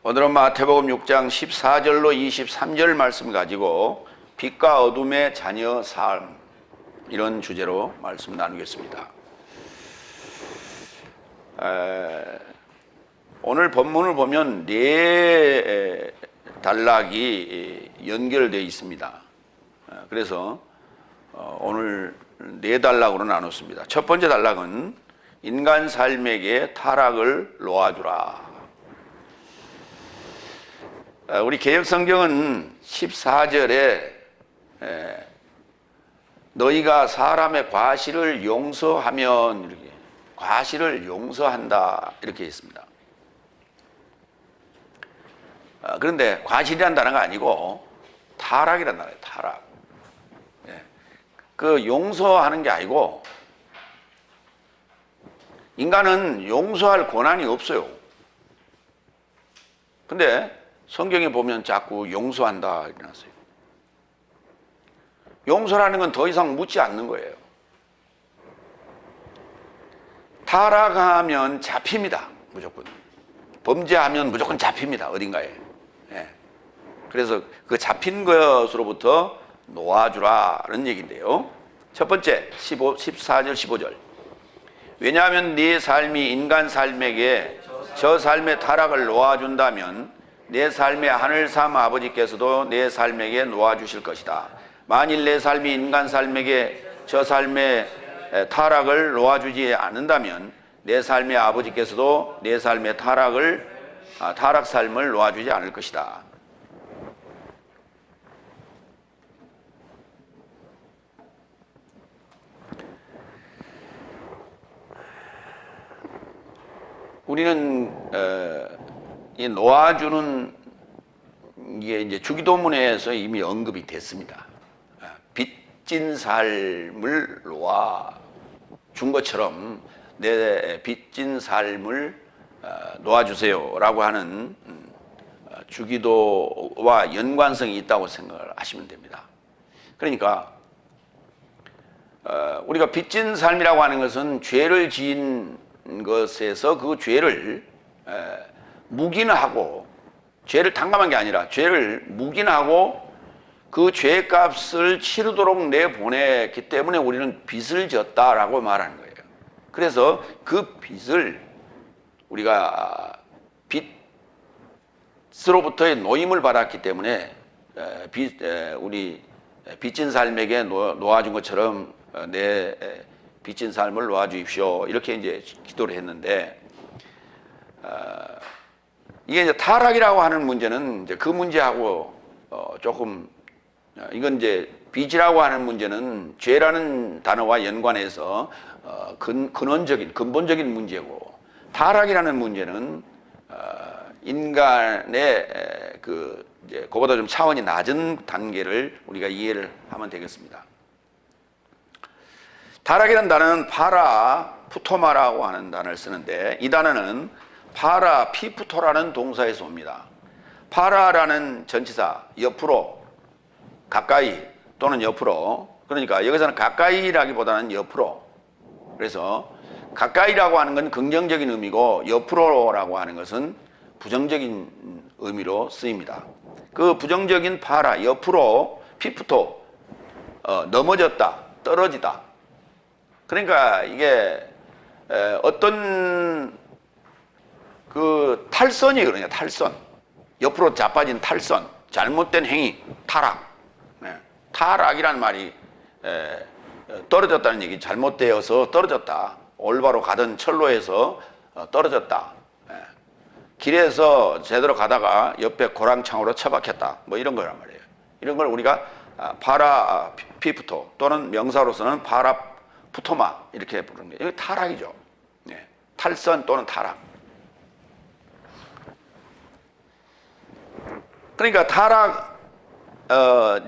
오늘은 마태복음 6장 14절로 23절 말씀 가지고 빛과 어둠의 자녀 삶, 이런 주제로 말씀 나누겠습니다. 오늘 본문을 보면 네 단락이 연결되어 있습니다. 그래서 오늘 네 단락으로 나눴습니다. 첫 번째 단락은 인간 삶에게 타락을 놓아주라. 우리 개역성경은 14절에 너희가 사람의 과실을 용서하면, 이렇게 과실을 용서한다, 이렇게 있습니다. 그런데 과실이라는 단어가 아니고 타락이라는 단어예요. 타락. 그 용서하는 게 아니고, 인간은 용서할 권한이 없어요. 근데 성경에 보면 자꾸 용서한다 이렇게 나왔어요. 용서라는 건 더 이상 묻지 않는 거예요. 타락하면 잡힙니다. 무조건. 범죄하면 무조건 잡힙니다. 어딘가에. 그래서 그 잡힌 것으로부터 놓아주라는 얘기인데요. 첫 번째 14절 15절. 왜냐하면 네 삶이 인간 삶에게 저 삶의 타락을 놓아준다면 내 삶의 하늘삼 아버지께서도 내 삶에게 놓아주실 것이다. 만일 내 삶이 인간 삶에게 저 삶의 타락을 놓아주지 않는다면 내 삶의 아버지께서도 내 삶의 타락 삶을 놓아주지 않을 것이다. 우리는 이 놓아주는 게 이제 주기도문에서 이미 언급이 됐습니다. 빚진 삶을 놓아준 것처럼 내 빚진 삶을 놓아주세요라고 하는 주기도와 연관성이 있다고 생각을 하시면 됩니다. 그러니까 우리가 빚진 삶이라고 하는 것은 죄를 지은 것에서 그 죄를 묵인하고, 죄를 탕감한 게 아니라 죄를 묵인하고 그 죄값을 치르도록 내보냈기 때문에 우리는 빚을 졌다라고 말하는 거예요. 그래서 그 빚을 우리가 빚으로부터의 노임을 받았기 때문에 우리 빚진 삶에게 놓아준 것처럼 내 빚진 삶을 놓아주십시오, 이렇게 이제 기도를 했는데, 이게 이제 타락이라고 하는 문제는 이제 그 문제하고 조금, 이건 이제 빚이라고 하는 문제는 죄라는 단어와 연관해서 근본적인 문제고, 타락이라는 문제는 인간의 이제 그보다 좀 차원이 낮은 단계를 우리가 이해를 하면 되겠습니다. 타락이라는 단어는 파라 푸토마라고 하는 단어를 쓰는데, 이 단어는 파라 피푸토라는 동사에서 옵니다. 파라라는 전치사, 옆으로, 가까이 또는 옆으로, 그러니까 여기서는 가까이라기보다는 옆으로, 그래서 가까이라고 하는 건 긍정적인 의미고 옆으로라고 하는 것은 부정적인 의미로 쓰입니다. 그 부정적인 파라, 옆으로, 피푸토, 넘어졌다, 떨어지다. 그러니까 이게 어떤 그 탈선이, 그러냐, 탈선, 옆으로 자빠진 탈선, 잘못된 행위, 타락. 타락이란 말이 떨어졌다는 얘기, 잘못되어서 떨어졌다. 올바로 가던 철로에서 떨어졌다. 길에서 제대로 가다가 옆에 고랑창으로 처박혔다, 뭐 이런 거란 말이에요. 이런 걸 우리가 파라 피푸토 또는 명사로서는 파라 푸토마 이렇게 부르는 거예요. 이거 타락이죠. 탈선 또는 타락. 그러니까 타락,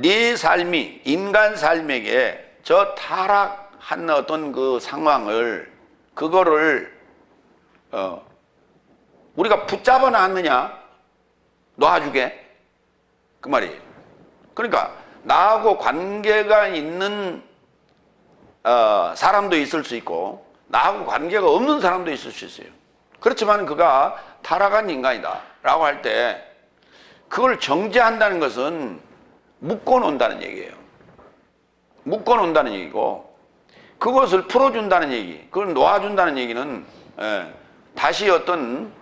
네 삶이 인간 삶에게 저 타락한 어떤 그 상황을, 그거를 우리가 붙잡아 놨느냐, 놔주게, 그 말이에요. 그러니까 나하고 관계가 있는 사람도 있을 수 있고 나하고 관계가 없는 사람도 있을 수 있어요. 그렇지만 그가 타락한 인간이다 라고 할 때 그걸 정죄한다는 것은 묶어놓는다는 얘기예요. 묶어놓는다는 얘기고, 그것을 풀어준다는 얘기, 그걸 놓아준다는 얘기는 다시 어떤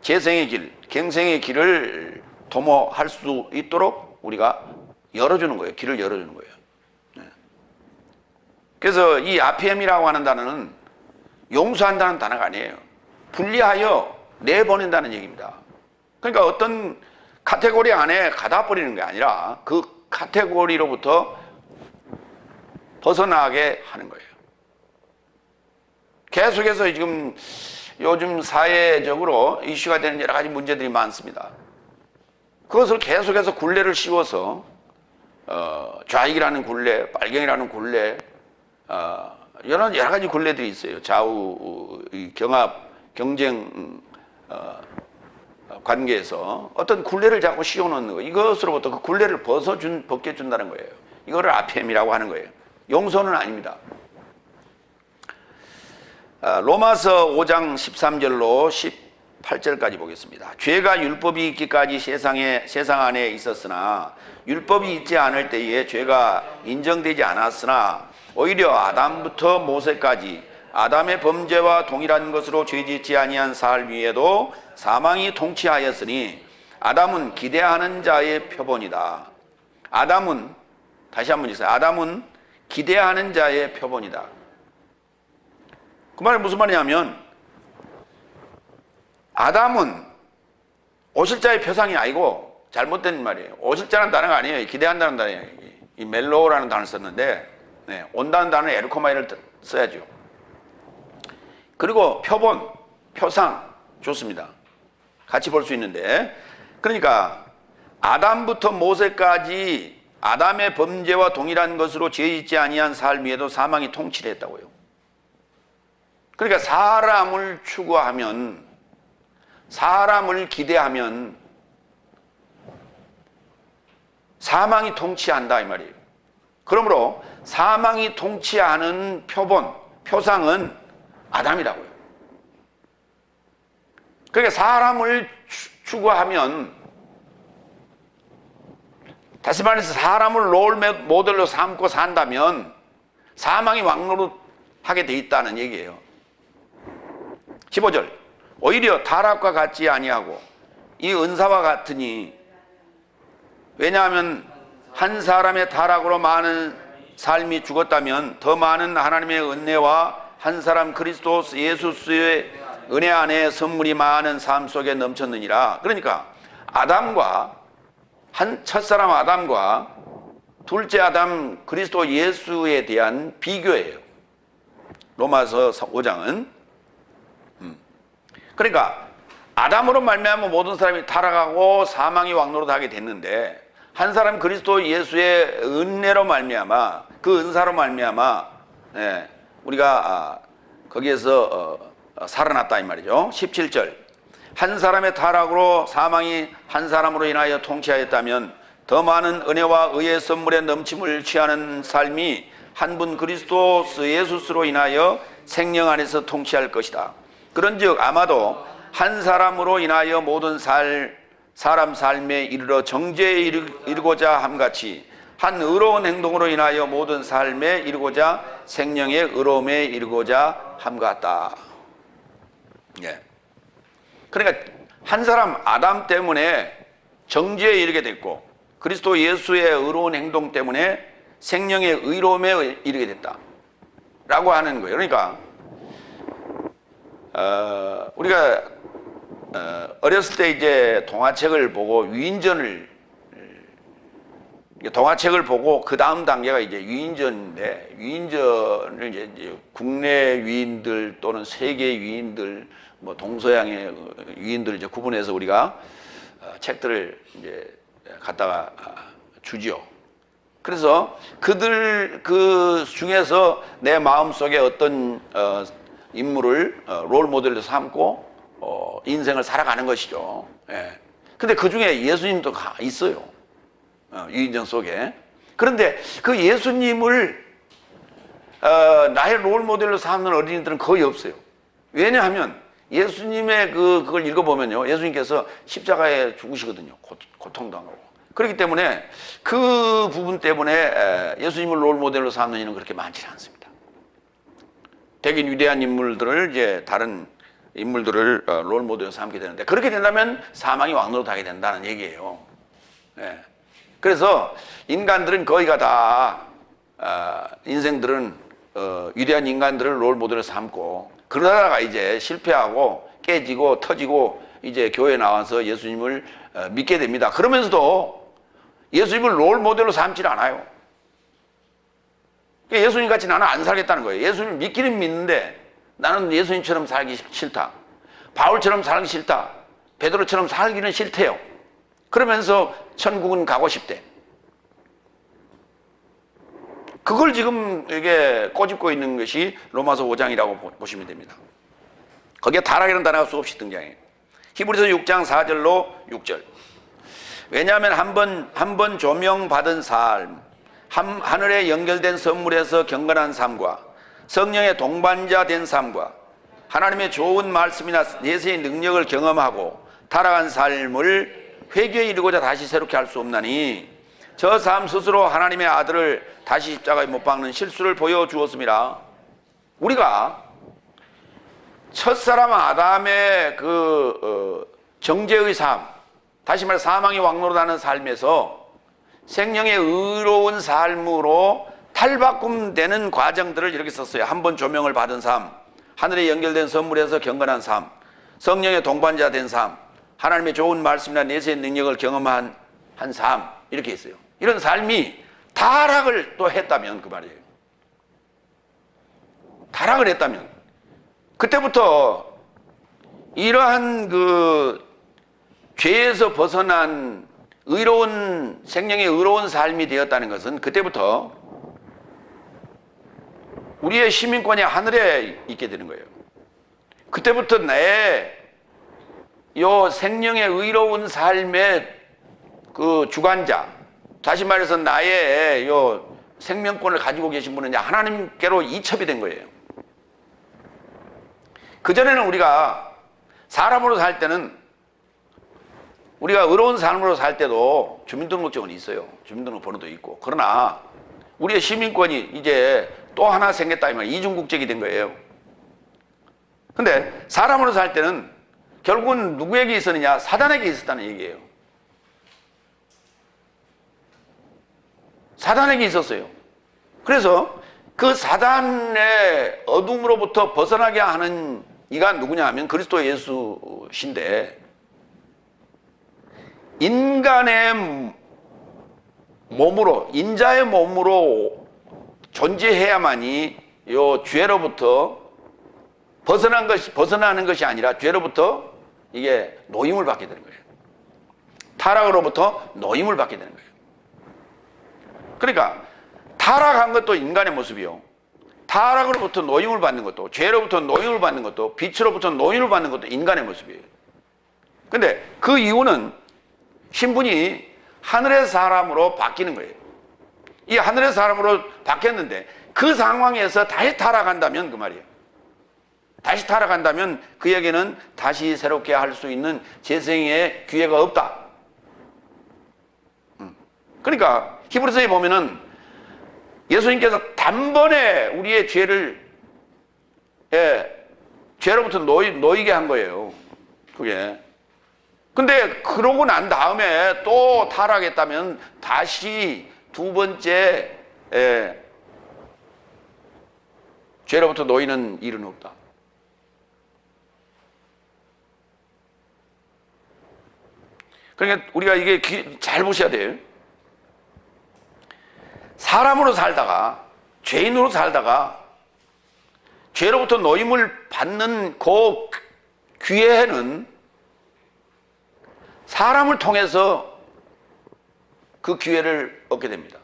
재생의 길, 갱생의 길을 도모할 수 있도록 우리가 열어주는 거예요. 길을 열어주는 거예요. 그래서 이 아피엠이라고 하는 단어는 용서한다는 단어가 아니에요. 분리하여 내보낸다는 얘기입니다. 그러니까 어떤 카테고리 안에 가다 버리는 게 아니라 그 카테고리로부터 벗어나게 하는 거예요. 계속해서 지금 요즘 사회적으로 이슈가 되는 여러 가지 문제들이 많습니다. 그것을 계속해서 굴레를 씌워서 좌익이라는 굴레, 빨갱이라는 굴레, 여러 가지 굴레들이 있어요. 좌우 경합, 경쟁 관계에서 어떤 굴레를 자꾸 씌워놓는 거, 이것으로부터 그 굴레를 벗겨준다는 거예요. 이거를 아피엠이라고 하는 거예요. 용서는 아닙니다. 로마서 5장 13절로 18절까지 보겠습니다. 죄가 율법이 있기까지 세상 안에 있었으나 율법이 있지 않을 때에 죄가 인정되지 않았으나 오히려 아담부터 모세까지 아담의 범죄와 동일한 것으로 죄짓지 아니한 삶 위에도 사망이 통치하였으니 아담은 기대하는 자의 표본이다. 아담은, 다시 한번 읽어요. 아담은 기대하는 자의 표본이다. 그 말이 무슨 말이냐면, 아담은 오실 자의 표상이 아니고, 잘못된 말이에요. 오실 자는 단어가 아니에요. 기대한다는 단어예요. 이 멜로라는 단어를 썼는데, 온다는 단어는 에르코마이를 써야죠. 그리고 표본, 표상, 좋습니다. 같이 볼 수 있는데, 그러니까 아담부터 모세까지 아담의 범죄와 동일한 것으로 죄짓지 아니한 삶 위에도 사망이 통치를 했다고요. 그러니까 사람을 추구하면, 사람을 기대하면 사망이 통치한다 이 말이에요. 그러므로 사망이 통치하는 표본, 표상은 아담이라고요. 그러니까 사람을 추구하면, 다시 말해서 사람을 롤 모델로 삼고 산다면 사망이 왕노릇하게 돼 있다는 얘기예요. 15절, 오히려 타락과 같지 아니하고 이 은사와 같으니, 왜냐하면 한 사람의 타락으로 많은 삶이 죽었다면 더 많은 하나님의 은혜와 한 사람 그리스도 예수의 은혜 안에 선물이 많은 삶 속에 넘쳤느니라. 그러니까 아담과, 첫사람 아담과 둘째 아담 그리스도 예수에 대한 비교예요. 로마서 5장은. 그러니까 아담으로 말미암아 모든 사람이 타락하고 사망이 왕노릇하게 됐는데, 한 사람 그리스도 예수의 은혜로 말미암아, 그 은사로 말미암아 우리가 거기에서 살아났다 이 말이죠. 17절, 한 사람의 타락으로 사망이 한 사람으로 인하여 통치하였다면 더 많은 은혜와 의의 선물의 넘침을 취하는 삶이 한 분 그리스도 예수로 인하여 생명 안에서 통치할 것이다. 그런즉 아마도 한 사람으로 인하여 모든 사람 삶에 이르러 정죄에 이르고자 함같이 한 의로운 행동으로 인하여 모든 삶에 이르고자 생명의 의로움에 이르고자 함같다. 그러니까 한 사람 아담 때문에 정죄에 이르게 됐고, 그리스도 예수의 의로운 행동 때문에 생명의 의로움에 이르게 됐다 라고 하는 거예요. 그러니까 우리가 어렸을 때 이제 동화책을 보고 동화책을 보고 그 다음 단계가 이제 위인전인데, 위인전을 이제 국내 위인들 또는 세계 위인들, 뭐 동서양의 위인들을 이제 구분해서 우리가 책들을 이제 갖다가 주죠. 그래서 그들 그 중에서 내 마음속에 어떤 인물을 롤 모델로 삼고 인생을 살아가는 것이죠. 근데 그 중에 예수님도 있어요. 위인전 속에. 그런데 그 예수님을 나의 롤 모델로 삼는 어린이들은 거의 없어요. 왜냐하면 예수님의 그걸 읽어보면요, 예수님께서 십자가에 죽으시거든요. 고통당하고. 그렇기 때문에 그 부분 때문에 예수님을 롤 모델로 삼는 이는 그렇게 많지는 않습니다. 되게 위대한 인물들을 이제 다른 인물들을 롤 모델로 삼게 되는데, 그렇게 된다면 사망이 왕노릇하게 된다는 얘기예요. 예. 그래서 인간들은 거의가 다 인생들은 위대한 인간들을 롤 모델로 삼고, 그러다가 이제 실패하고 깨지고 터지고 이제 교회에 나와서 예수님을 믿게 됩니다. 그러면서도 예수님을 롤 모델로 삼지 않아요. 예수님 같이 나는 안 살겠다는 거예요. 예수님을 믿기는 믿는데 나는 예수님처럼 살기 싫다. 바울처럼 살기 싫다. 베드로처럼 살기는 싫대요. 그러면서 천국은 가고 싶대. 그걸 지금 이게 꼬집고 있는 것이 로마서 5장이라고 보시면 됩니다. 거기에 타락이라는 단어가 수없이 등장해요. 히브리서 6장 4절로 6절. 왜냐하면 한 번 조명받은 삶, 하늘에 연결된 선물에서 경건한 삶과 성령의 동반자 된 삶과 하나님의 좋은 말씀이나 내세의 능력을 경험하고 타락한 삶을 회개에 이르고자 다시 새롭게 할 수 없나니 저 삶 스스로 하나님의 아들을 다시 십자가에 못 박는 실수를 보여주었습니다. 우리가 첫사람 아담의 정죄의 삶, 다시 말해 사망이 왕노릇하는 삶에서 생명의 의로운 삶으로 탈바꿈되는 과정들을 이렇게 썼어요. 한 번 조명을 받은 삶, 하늘에 연결된 선물에서 경건한 삶, 성령의 동반자 된 삶, 하나님의 좋은 말씀이나 내세의 능력을 경험한 한 삶, 이렇게 있어요. 이런 삶이 타락을 또 했다면 그 말이에요. 타락을 했다면 그때부터 이러한 죄에서 벗어난 의로운 생명의 의로운 삶이 되었다는 것은 그때부터 우리의 시민권이 하늘에 있게 되는 거예요. 그때부터 내 생명의 의로운 삶의 주관자, 다시 말해서 나의 생명권을 가지고 계신 분은 하나님께로 이첩이 된 거예요. 그전에는 우리가 사람으로 살 때는 우리가 의로운 삶으로 살 때도 주민등록증은 있어요. 주민등록 번호도 있고. 그러나 우리의 시민권이 이제 또 하나 생겼다 이 말이에요. 이중국적이 된 거예요. 근데 사람으로 살 때는 결국은 누구에게 있었느냐? 사단에게 있었다는 얘기예요. 사단에게 있었어요. 그래서 그 사단의 어둠으로부터 벗어나게 하는 이가 누구냐 하면 그리스도 예수신데, 인간의 몸으로, 인자의 몸으로 존재해야만이 죄로부터 벗어나는 것이 아니라 죄로부터 이게 노임을 받게 되는 거예요. 타락으로부터 노임을 받게 되는 거예요. 그러니까 타락한 것도 인간의 모습이요, 타락으로부터 노임을 받는 것도, 죄로부터 노임을 받는 것도, 빛으로부터 노임을 받는 것도 인간의 모습이에요. 근데 그 이유는 신분이 하늘의 사람으로 바뀌는 거예요. 이 하늘의 사람으로 바뀌었는데 그 상황에서 다시 타락한다면 그 말이에요. 다시 타락한다면 그에게는 다시 새롭게 할 수 있는 재생의 기회가 없다. 그러니까 히브리서에 보면은 예수님께서 단번에 우리의 죄로부터 놓이게 한 거예요. 그게. 근데 그러고 난 다음에 또 타락했다면 다시 두 번째 죄로부터 놓이는 일은 없다. 그러니까 우리가 이게 잘 보셔야 돼요. 사람으로 살다가, 죄인으로 살다가 죄로부터 노임을 받는 그 기회는 사람을 통해서 그 기회를 얻게 됩니다.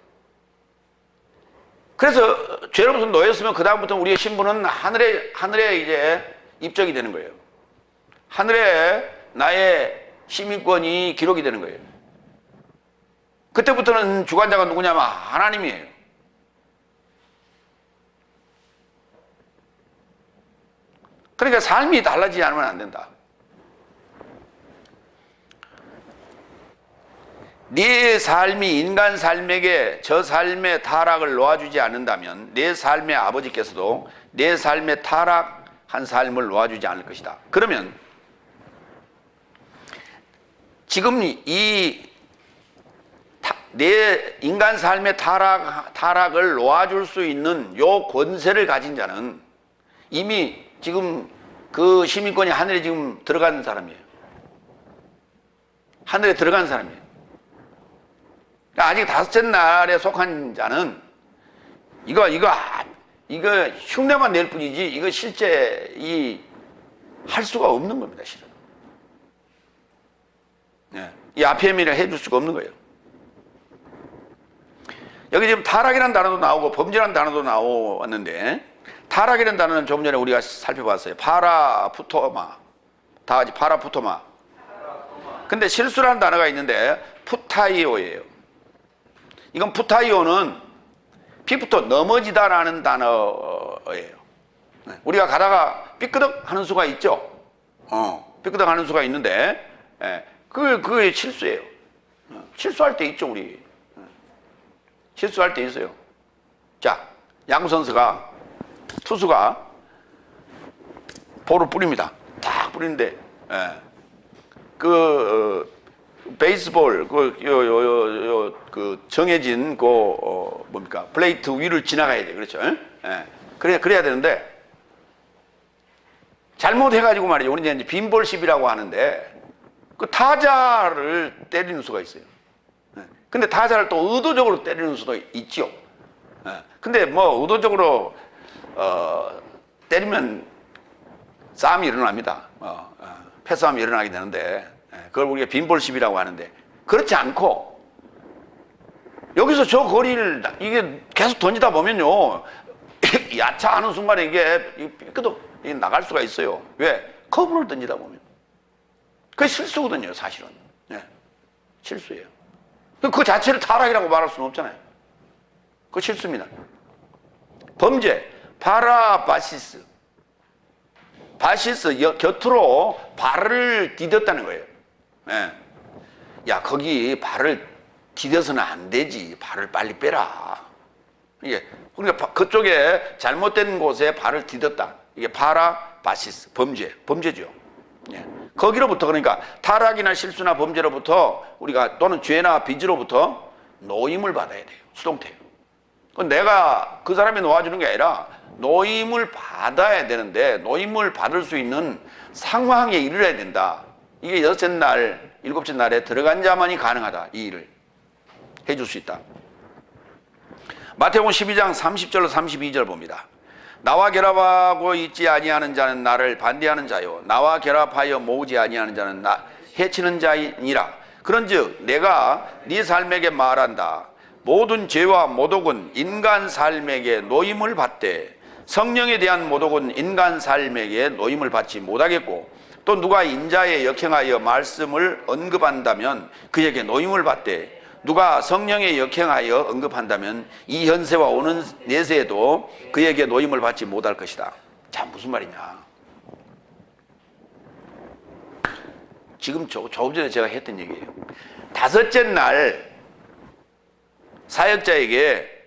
그래서 죄로부터 놓였으면 그 다음부터 우리의 신분은 하늘에 이제 입적이 되는 거예요. 하늘에 나의 시민권이 기록이 되는 거예요. 그때부터는 주관자가 누구냐면 그러니까 삶이 달라지지 않으면 안 된다. 네 삶이 인간 삶에게 저 삶의 타락을 놓아주지 않는다면 내 삶의 아버지께서도 내 삶의 타락한 삶을 놓아주지 않을 것이다. 그러면 지금 내 인간 삶의 타락을 놓아줄 수 있는 요 권세를 가진 자는 이미 지금 그 시민권이 하늘에 지금 들어간 사람이에요. 하늘에 들어간 사람이에요. 아직 다섯째 날에 속한 자는 이거 흉내만 낼 뿐이지 이거 실제 할 수가 없는 겁니다, 실은. 네. 이 앞에 의미를 해줄 수가 없는 거예요. 여기 지금 타락이라는 단어도 나오고 범죄라는 단어도 나왔는데, 타락이라는 단어는 조금 전에 우리가 살펴봤어요. 파라푸토마. 다 같이 파라푸토마. 근데 실수라는 단어가 있는데 푸타이오예요. 이건 푸타이오는 피부터 넘어지다라는 단어예요. 우리가 가다가 삐끄덕 하는 수가 있죠. 삐끄덕 하는 수가 있는데, 그게 실수예요. 실수할 때 있죠, 우리. 실수할 때 있어요. 자, 야구 선수가, 투수가 볼을 뿌립니다. 딱 뿌리는데, 베이스볼, 정해진, 플레이트 위를 지나가야 돼. 그렇죠? 그래야 되는데, 잘못해가지고 말이죠. 우리는 이제 빈볼십이라고 하는데, 그 타자를 때리는 수가 있어요. 근데 타자를 또 의도적으로 때리는 수도 있죠. 근데 의도적으로, 때리면 싸움이 일어납니다. 패싸움이 일어나게 되는데, 그걸 우리가 빈볼십이라고 하는데, 그렇지 않고 여기서 저 거리를 이게 계속 던지다 보면요, 야차하는 순간에 이게 나갈 수가 있어요. 왜? 커브를 던지다 보면 그게 실수거든요, 사실은. 실수예요. 그 자체를 타락이라고 말할 수는 없잖아요. 그거 실수입니다. 범죄, 파라바시스. 바시스, 곁으로 발을 디뎠다는 거예요. 야, 거기 발을 디뎌서는 안 되지. 발을 빨리 빼라. 그러니까 그쪽에 잘못된 곳에 발을 디뎠다. 이게 파라바시스, 범죄죠. 거기로부터, 그러니까 타락이나 실수나 범죄로부터 우리가, 또는 죄나 빚으로부터 노임을 받아야 돼요. 수동태요. 내가 그 사람이 놓아주는 게 아니라 노임을 받아야 되는데, 노임을 받을 수 있는 상황에 이르러야 된다. 이게 여섯째 날, 일곱째 날에 들어간 자만이 가능하다. 이 일을 해줄 수 있다. 마태복음 12장 30절로 32절 봅니다. 나와 결합하고 있지 아니하는 자는 나를 반대하는 자요, 나와 결합하여 모으지 아니하는 자는 나 해치는 자이니라. 그런즉 내가 네 삶에게 말한다. 모든 죄와 모독은 인간 삶에게 노임을 받되 성령에 대한 모독은 인간 삶에게 노임을 받지 못하겠고, 또 누가 인자에 역행하여 말씀을 언급한다면 그에게 노임을 받되 누가 성령에 역행하여 언급한다면 이 현세와 오는 내세에도 그에게 노임을 받지 못할 것이다. 자, 무슨 말이냐? 지금 조금 전에 제가 했던 얘기예요. 다섯째 날 사역자에게,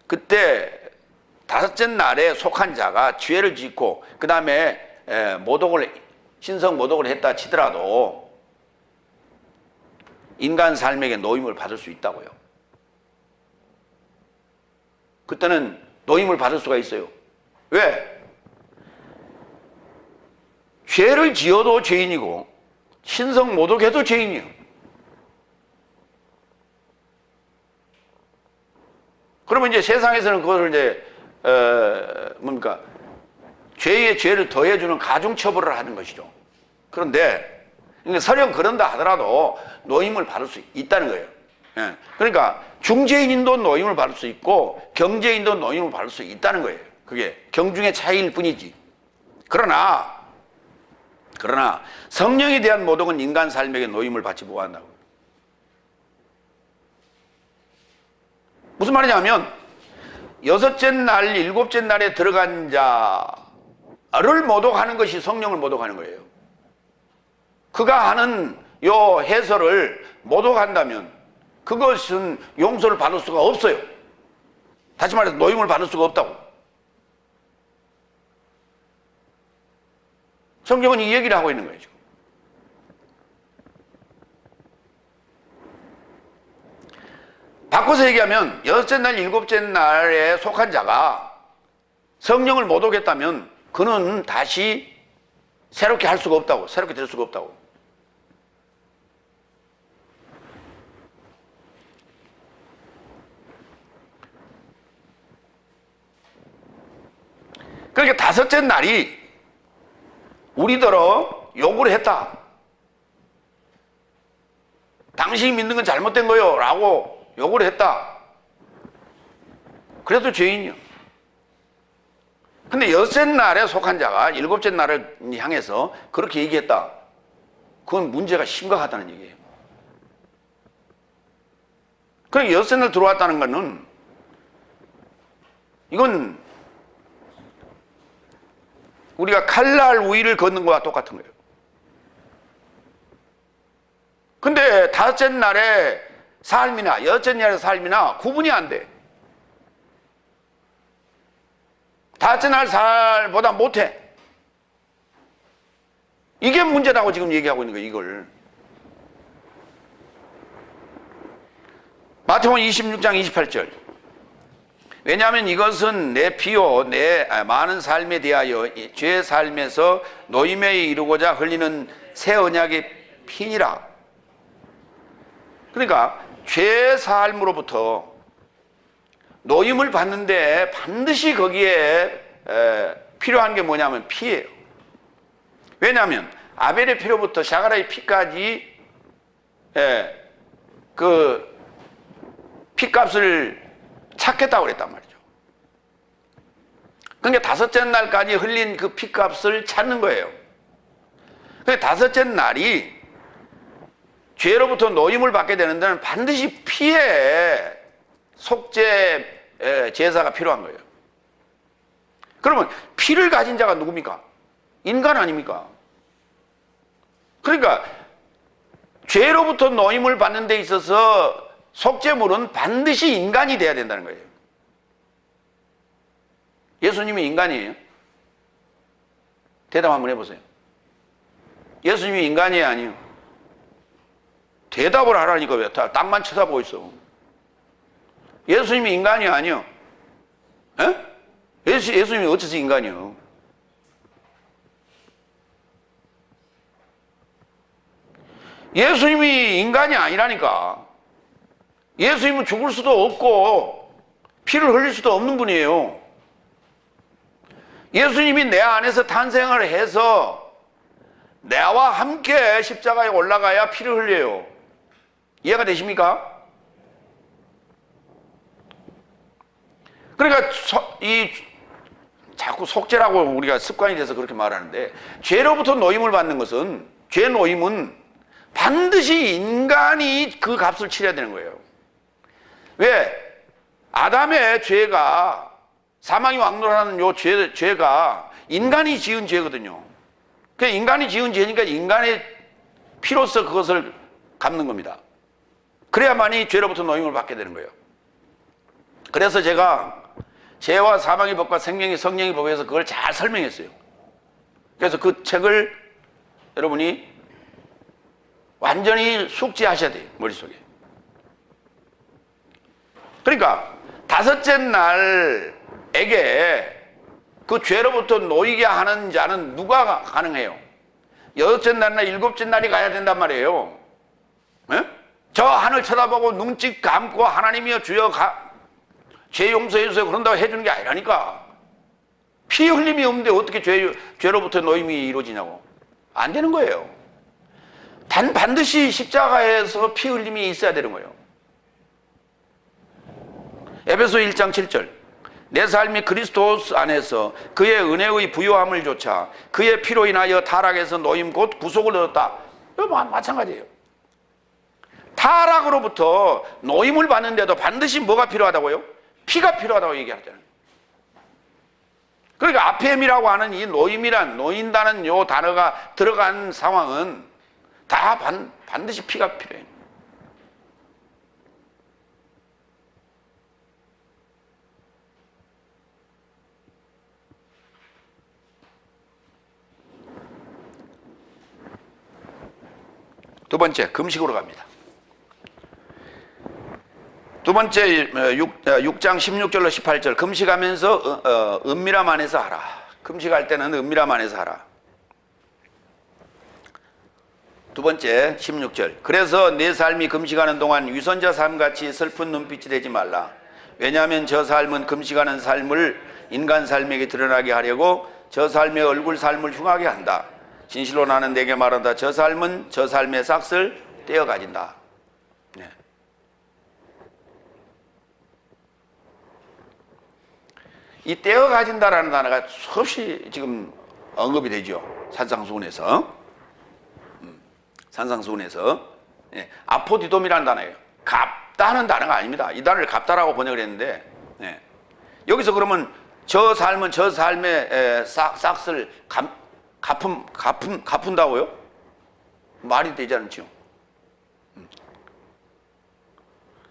그때 다섯째 날에 속한 자가 죄를 짓고 그 다음에 신성 모독을 했다 치더라도 인간 삶에게 노임을 받을 수 있다고요. 그때는 노임을 받을 수가 있어요. 왜? 죄를 지어도 죄인이고 신성 모독해도 죄인이에요. 그러면 이제 세상에서는 그것을 이제 죄에 죄를 더해주는 가중처벌을 하는 것이죠. 그런데 설령 그런다 하더라도 노임을 받을 수 있다는 거예요. 그러니까 중죄인도 노임을 받을 수 있고 경죄인도 노임을 받을 수 있다는 거예요. 그게 경중의 차이일 뿐이지. 그러나 성령에 대한 모독은 인간 삶에게 노임을 받지 못한다고. 무슨 말이냐면 여섯째 날, 일곱째 날에 들어간 자, 모독하는 것이 성령을 모독하는 거예요. 그가 하는 요 해설을 모독한다면 그것은 용서를 받을 수가 없어요. 다시 말해서 노임을 받을 수가 없다고. 성경은 이 얘기를 하고 있는 거예요, 지금. 바꿔서 얘기하면 여섯째 날, 일곱째 날에 속한 자가 성령을 모독했다면 그는 다시 새롭게 할 수가 없다고, 새롭게 될 수가 없다고. 그러니까 다섯째 날이 우리더러 요구를 했다. 당신이 믿는 건 잘못된 거요 라고 요구를 했다. 그래도 죄인이요. 근데 여섯째 날에 속한 자가 일곱째 날을 향해서 그렇게 얘기했다. 그건 문제가 심각하다는 얘기예요. 그러니까 여섯째 날 들어왔다는 것은 이건 우리가 칼날 위를 걷는 것과 똑같은 거예요. 근데 다섯째 날의 삶이나 여섯째 날의 삶이나 구분이 안 돼. 다섯째 날 살보다 못해. 이게 문제라고 지금 얘기하고 있는 거예요, 이걸. 마태복음 26장 28절. 왜냐하면 이것은 내 피요 내 많은 삶에 대하여 죄의 삶에서 노임에 이르고자 흘리는 새 언약의 피니라. 그러니까 죄의 삶으로부터 노임을 받는데 반드시 거기에 필요한 게 뭐냐면 피예요. 왜냐하면 아벨의 피로부터 샤가라의 피까지 그 피값을 찾겠다고 그랬단 말이죠. 그러니까 다섯째 날까지 흘린 그 피값을 찾는 거예요. 그러니까 다섯째 날이 죄로부터 노임을 받게 되는 데는 반드시 피에 속죄 제사가 필요한 거예요. 그러면 피를 가진 자가 누굽니까? 인간 아닙니까? 그러니까 죄로부터 노임을 받는 데 있어서 속죄물은 반드시 인간이 돼야 된다는 거예요. 예수님이 인간이에요? 대답 한번 해보세요. 예수님이 인간이에요, 아니에요? 대답을 하라니까 왜 땅만 쳐다보고 있어? 예수님이 인간이 아니요? 예수님이 어째서 인간이요? 예수님이 인간이 아니라니까. 예수님은 죽을 수도 없고 피를 흘릴 수도 없는 분이에요. 예수님이 내 안에서 탄생을 해서 나와 함께 십자가에 올라가야 피를 흘려요. 이해가 되십니까? 그러니까 자꾸 속죄라고 우리가 습관이 돼서 그렇게 말하는데, 죄로부터 노임을 받는 것은, 죄 노임은 반드시 인간이 그 값을 치러야 되는 거예요. 왜? 아담의 죄가, 사망이 왕노라는 요 죄가 인간이 지은 죄거든요. 그 인간이 지은 죄니까 인간의 피로서 그것을 갚는 겁니다. 그래야만이 죄로부터 노임을 받게 되는 거예요. 그래서 제가 죄와 사망의 법과 생명의 성령의 법에서 그걸 잘 설명했어요. 그래서 그 책을 여러분이 완전히 숙지하셔야 돼요, 머릿속에. 그러니까 다섯째 날에게 그 죄로부터 놓이게 하는 자는 누가 가능해요? 여섯째 날이나 일곱째 날이 가야 된단 말이에요. 에? 저 하늘 쳐다보고 눈찍 감고 하나님이여 주여 죄 용서해 주세요 그런다고 해주는 게 아니라니까. 피 흘림이 없는데 어떻게 죄로부터 노임이 이루어지냐고. 안 되는 거예요. 반드시 십자가에서 피 흘림이 있어야 되는 거예요. 에베소 1장 7절. 내 삶이 그리스도 안에서 그의 은혜의 부요함을 조차 그의 피로 인하여 타락에서 노임 곧 구속을 얻었다. 이거 마찬가지예요. 타락으로부터 노임을 받는데도 반드시 뭐가 필요하다고요? 피가 필요하다고 얘기하잖아요. 그러니까 아phem이라고 하는 이 노인다는 요 단어가 들어간 상황은 다 반드시 피가 필요해요. 두 번째, 금식으로 갑니다. 두 번째 6장 16절로 18절 금식하면서 은밀함 안에서 하라. 금식할 때는 은밀함 안에서 하라. 두 번째 16절 그래서 내 삶이 금식하는 동안 위선자 삶같이 슬픈 눈빛이 되지 말라. 왜냐하면 저 삶은 금식하는 삶을 인간 삶에게 드러나게 하려고 저 삶의 얼굴 삶을 흉하게 한다. 진실로 나는 내게 말한다. 저 삶은 저 삶의 삭을 떼어 가진다. 네. 이 떼어 가진다라는 단어가 수없이 지금 언급이 되죠. 산상수훈에서. 산상수훈에서. 예. 아포디돔이라는 단어예요. 갚다는 단어가 아닙니다. 이 단어를 갚다라고 번역을 했는데, 예. 여기서 그러면 저 삶은 저 삶의 삭을 갚은다고요? 말이 되지 않죠.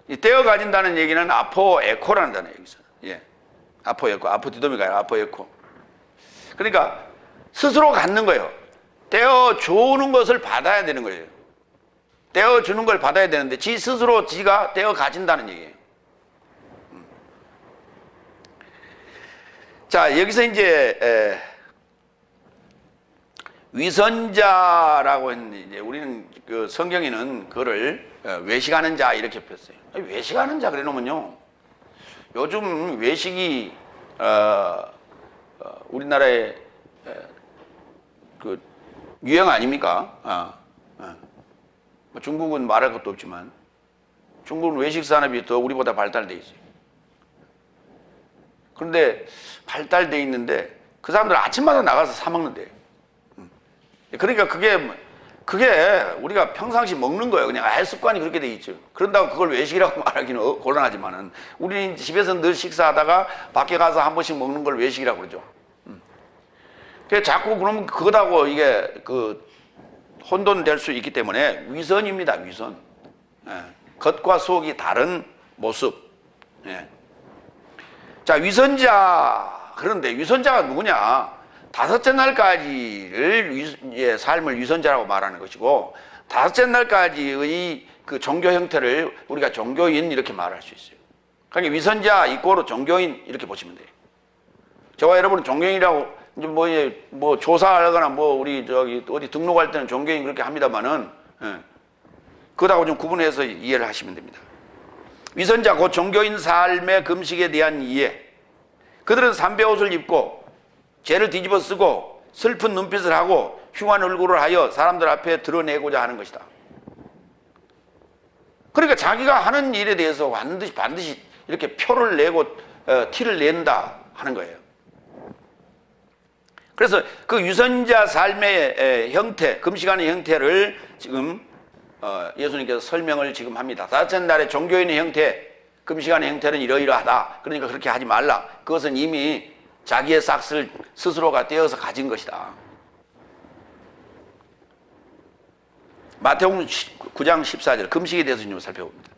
이 떼어 가진다는 얘기는 아포에코라는 단어예요. 여기서. 예. 아포에코, 아포디돔이가 아니라 아포에코. 그러니까 스스로 갖는 거예요. 떼어주는 것을 받아야 되는 거예요. 떼어주는 걸 받아야 되는데 지 스스로 지가 떼어 가진다는 얘기예요. 자, 여기서 이제 위선자라고 했는데 이제 우리는 그 성경에는 그거를 외식하는 자 이렇게 폈어요. 외식하는 자 그래 놓으면요. 요즘 외식이 우리나라에 그 유행 아닙니까? 중국은 말할 것도 없지만 중국은 외식 산업이 더 우리보다 발달돼 있어요. 그런데 발달돼 있는데 그 사람들 아침마다 나가서 사 먹는데. 그러니까 그게 우리가 평상시 먹는 거예요. 그냥 아예 습관이 그렇게 돼 있죠. 그런다고 그걸 외식이라고 말하기는 곤란하지만은 우리는 집에서 늘 식사하다가 밖에 가서 한 번씩 먹는 걸 외식이라고 그러죠. 그래서 자꾸 그러면 그거하고 이게 그 혼돈될 수 있기 때문에 위선입니다. 위선. 예. 겉과 속이 다른 모습. 예. 자, 위선자. 그런데 위선자가 누구냐? 다섯째 날까지를 삶을 위선자라고 말하는 것이고 다섯째 날까지의 그 종교 형태를 우리가 종교인 이렇게 말할 수 있어요. 그러니까 위선자 이꼬로 종교인 이렇게 보시면 돼요. 저와 여러분은 종교인이라고 이제 뭐 조사하거나 뭐 우리 저기 어디 등록할 때는 종교인 그렇게 합니다만은 그거하고 좀 구분해서 이해를 하시면 됩니다. 위선자 곧 종교인 삶의 금식에 대한 이해. 그들은 삼배 옷을 입고 죄를 뒤집어 쓰고 슬픈 눈빛을 하고 흉한 얼굴을 하여 사람들 앞에 드러내고자 하는 것이다. 그러니까 자기가 하는 일에 대해서 반드시 이렇게 표를 내고 티를 낸다 하는 거예요. 그래서 그 위선자 삶의 형태, 금식하는 형태를 지금 예수님께서 설명을 지금 합니다. 다섯째 날의 종교인의 형태, 금식하는 형태는 이러이러하다. 그러니까 그렇게 하지 말라. 그것은 이미 자기의 삭을 스스로가 떼어서 가진 것이다. 마태복음 9장 14절 금식에 대해서 좀 살펴봅니다.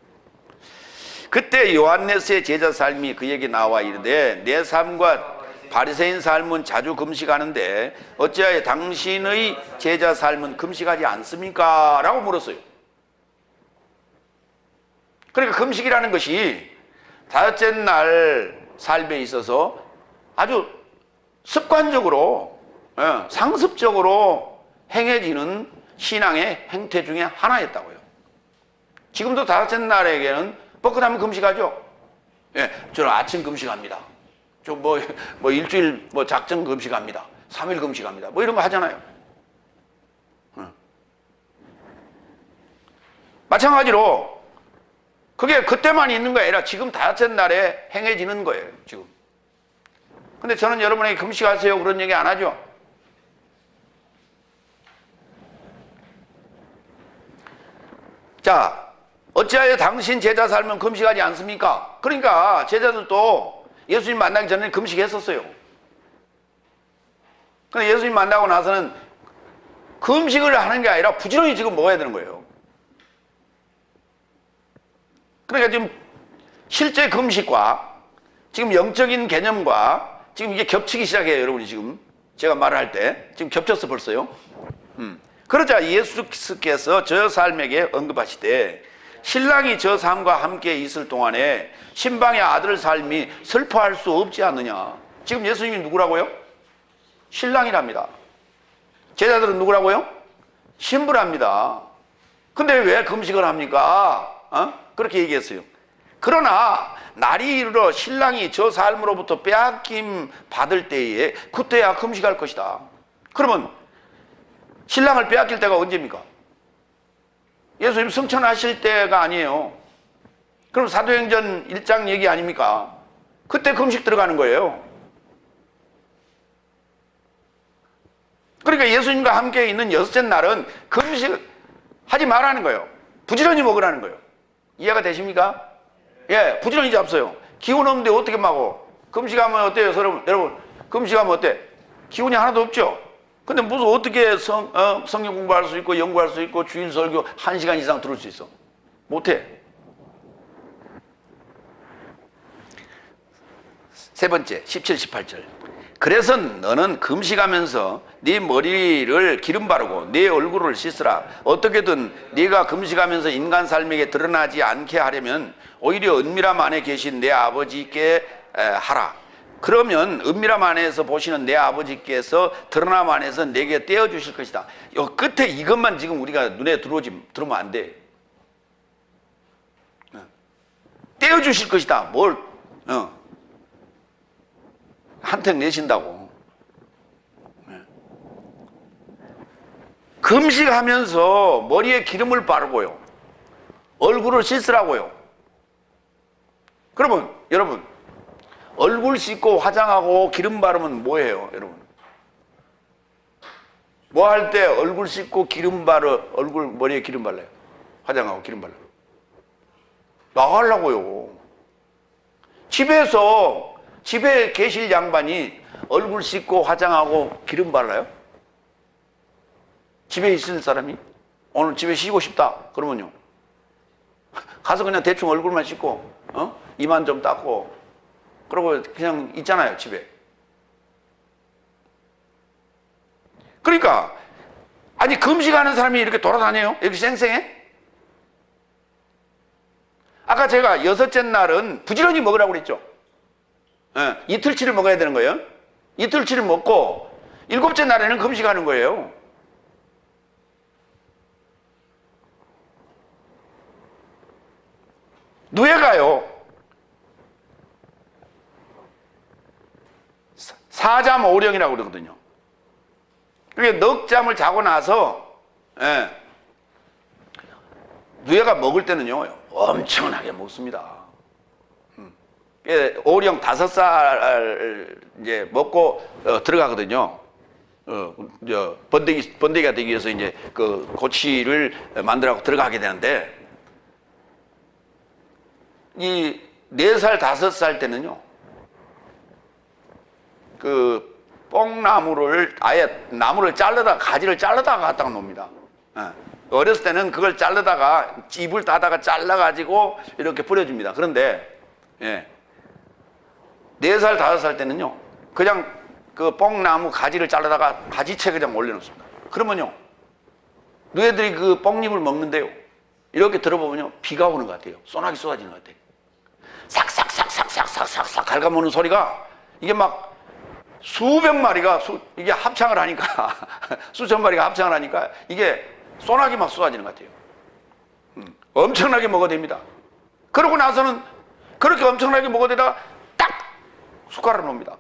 그때 요한네스의 제자 삶이 그에게 나와 이르되 내 삶과 바리새인 삶은 자주 금식하는데 어찌하여 당신의 제자 삶은 금식하지 않습니까? 라고 물었어요. 그러니까 금식이라는 것이 다섯째 날 삶에 있어서 아주 습관적으로 상습적으로 행해지는 신앙의 행태 중에 하나였다고요. 지금도 다섯째 날에게는 뻐끗하면 금식하죠. 예, 저는 아침 금식합니다. 저 뭐 일주일 뭐 작정 금식합니다. 3일 금식합니다. 뭐 이런 거 하잖아요. 마찬가지로 그게 그때만 있는 게 아니라 지금 다섯째 날에 행해지는 거예요. 지금. 근데 저는 여러분에게 금식하세요 그런 얘기 안 하죠. 자, 어찌하여 당신 제자 삶은 금식하지 않습니까? 그러니까 제자들도 예수님 만나기 전에 금식했었어요. 근데 예수님 만나고 나서는 금식을 하는 게 아니라 부지런히 지금 먹어야 되는 거예요. 그러니까 지금 실제 금식과 지금 영적인 개념과 지금 이게 겹치기 시작해요. 여러분이 지금 제가 말을 할 때 지금 겹쳤어 벌써요. 그러자 예수께서 저 삶에게 언급하시되 신랑이 저 삶과 함께 있을 동안에 신방의 아들 삶이 슬퍼할 수 없지 않느냐. 지금 예수님이 누구라고요? 신랑이랍니다. 제자들은 누구라고요? 신부랍니다. 근데 왜 금식을 합니까? 그렇게 얘기했어요. 그러나 날이 이르러 신랑이 저 삶으로부터 빼앗김 받을 때에 그때야 금식할 것이다. 그러면 신랑을 빼앗길 때가 언제입니까? 예수님 승천하실 때가 아니에요. 그럼 사도행전 1장 얘기 아닙니까? 그때 금식 들어가는 거예요. 그러니까 예수님과 함께 있는 여섯째 날은 금식하지 말라는 거예요. 부지런히 먹으라는 거예요. 이해가 되십니까? 예, 부지런히 잡서요. 기운 없는데 어떻게 먹어? 금식하면 어때요? 여러분, 금식하면 어때? 기운이 하나도 없죠? 근데 무슨 어떻게 성경 공부할 수 있고 연구할 수 있고 주일 설교 1시간 이상 들을 수 있어? 못해. 세 번째, 17, 18절. 그래서 너는 금식하면서 네 머리를 기름 바르고 네 얼굴을 씻으라. 어떻게든 네가 금식하면서 인간 삶에게 드러나지 않게 하려면 오히려 은밀함 안에 계신 내 아버지께 하라. 그러면 은밀함 안에서 보시는 내 아버지께서 드러남 안에서 내게 떼어주실 것이다. 요 끝에 이것만 지금 우리가 눈에 들어오면 안 돼. 떼어주실 것이다. 뭘 한턱 내신다고. 금식하면서 머리에 기름을 바르고요, 얼굴을 씻으라고요. 그러면 여러분, 얼굴 씻고 화장하고 기름 바르면 뭐예요, 여러분? 뭐 할 때 얼굴 씻고 머리에 기름 발라요? 화장하고 기름 발라요? 나가려고요. 집에 계실 양반이 얼굴 씻고 화장하고 기름 발라요? 집에 있을 사람이? 오늘 집에 쉬고 싶다. 그러면요, 가서 그냥 대충 얼굴만 씻고 이만 좀 닦고 그러고 그냥 있잖아요, 집에. 그러니까 아니 금식하는 사람이 이렇게 돌아다녀요? 이렇게 쌩쌩해? 아까 제가 여섯째 날은 부지런히 먹으라고 그랬죠. 이틀치를 먹어야 되는 거예요. 이틀치를 먹고 일곱째 날에는 금식하는 거예요. 누에가요, 사잠 오령이라고 그러거든요. 그게 넉 잠을 자고 나서 누에가 먹을 때는요 엄청나게 먹습니다. 오령 5살 이제 먹고 들어가거든요. 번데기가 되기 위해서 이제 그 고치를 만들어 들어가게 되는데, 이 4살 5살 때는요 그 뽕나무를 아예 나무를 잘라다가 가지를 잘라다가 갖다가 놉니다. 어렸을 때는 그걸 잘라다가 잎을 따다가 잘라가지고 이렇게 뿌려줍니다. 그런데 4살 5살 때는요 그냥 그 뽕나무 가지를 잘라다가 가지채 그냥 올려놓습니다. 그러면요 누에들이 그 뽕잎을 먹는데요, 이렇게 들어보면요 비가 오는 것 같아요. 소나기 쏟아지는 것 같아요. 삭삭삭삭삭삭삭삭 갉아먹는 소리가, 이게 막 수백 마리가 이게 합창을 하니까 수천 마리가 합창을 하니까 이게 소나기 막 쏟아지는 것 같아요. 엄청나게 먹어댑니다. 그러고 나서는 그렇게 엄청나게 먹어대다가 딱 숟가락 놓습니다.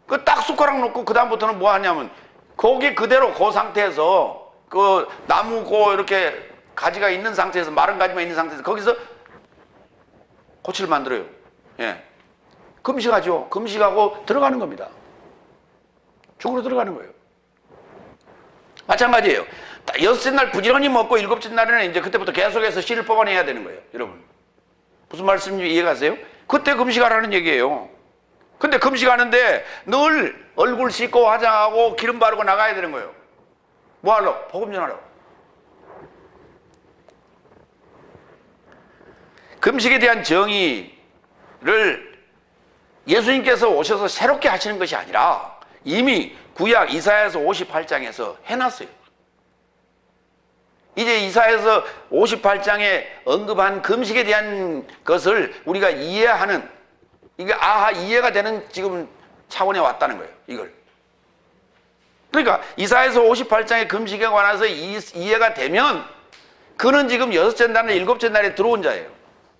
그 딱 숟가락 놓고 그 다음부터는 뭐 하냐면 거기 그대로 그 상태에서 그 나무 이렇게 가지가 있는 상태에서, 마른 가지만 있는 상태에서 거기서 고치를 만들어요. 금식하죠. 금식하고 들어가는 겁니다. 죽으로 들어가는 거예요. 마찬가지예요. 6째 날 부지런히 먹고 7째 날에는 이제 그때부터 계속해서 씨를 뽑아내야 되는 거예요. 여러분, 무슨 말씀인지 이해가세요? 그때 금식하라는 얘기예요. 근데 금식하는데 늘 얼굴 씻고 화장하고 기름 바르고 나가야 되는 거예요. 뭐 하려고? 복음 전하려고. 금식에 대한 정의를 예수님께서 오셔서 새롭게 하시는 것이 아니라 이미 구약 이사야서 58장에서 해놨어요. 이제 이사야서 58장에 언급한 금식에 대한 것을 우리가 이해하는, 이게 이해가 되는 지금 차원에 왔다는 거예요. 이걸. 그러니까 이사야서 58장의 금식에 관해서 이해가 되면 그는 지금 여섯째 날에 일곱째 날에 들어온 자예요.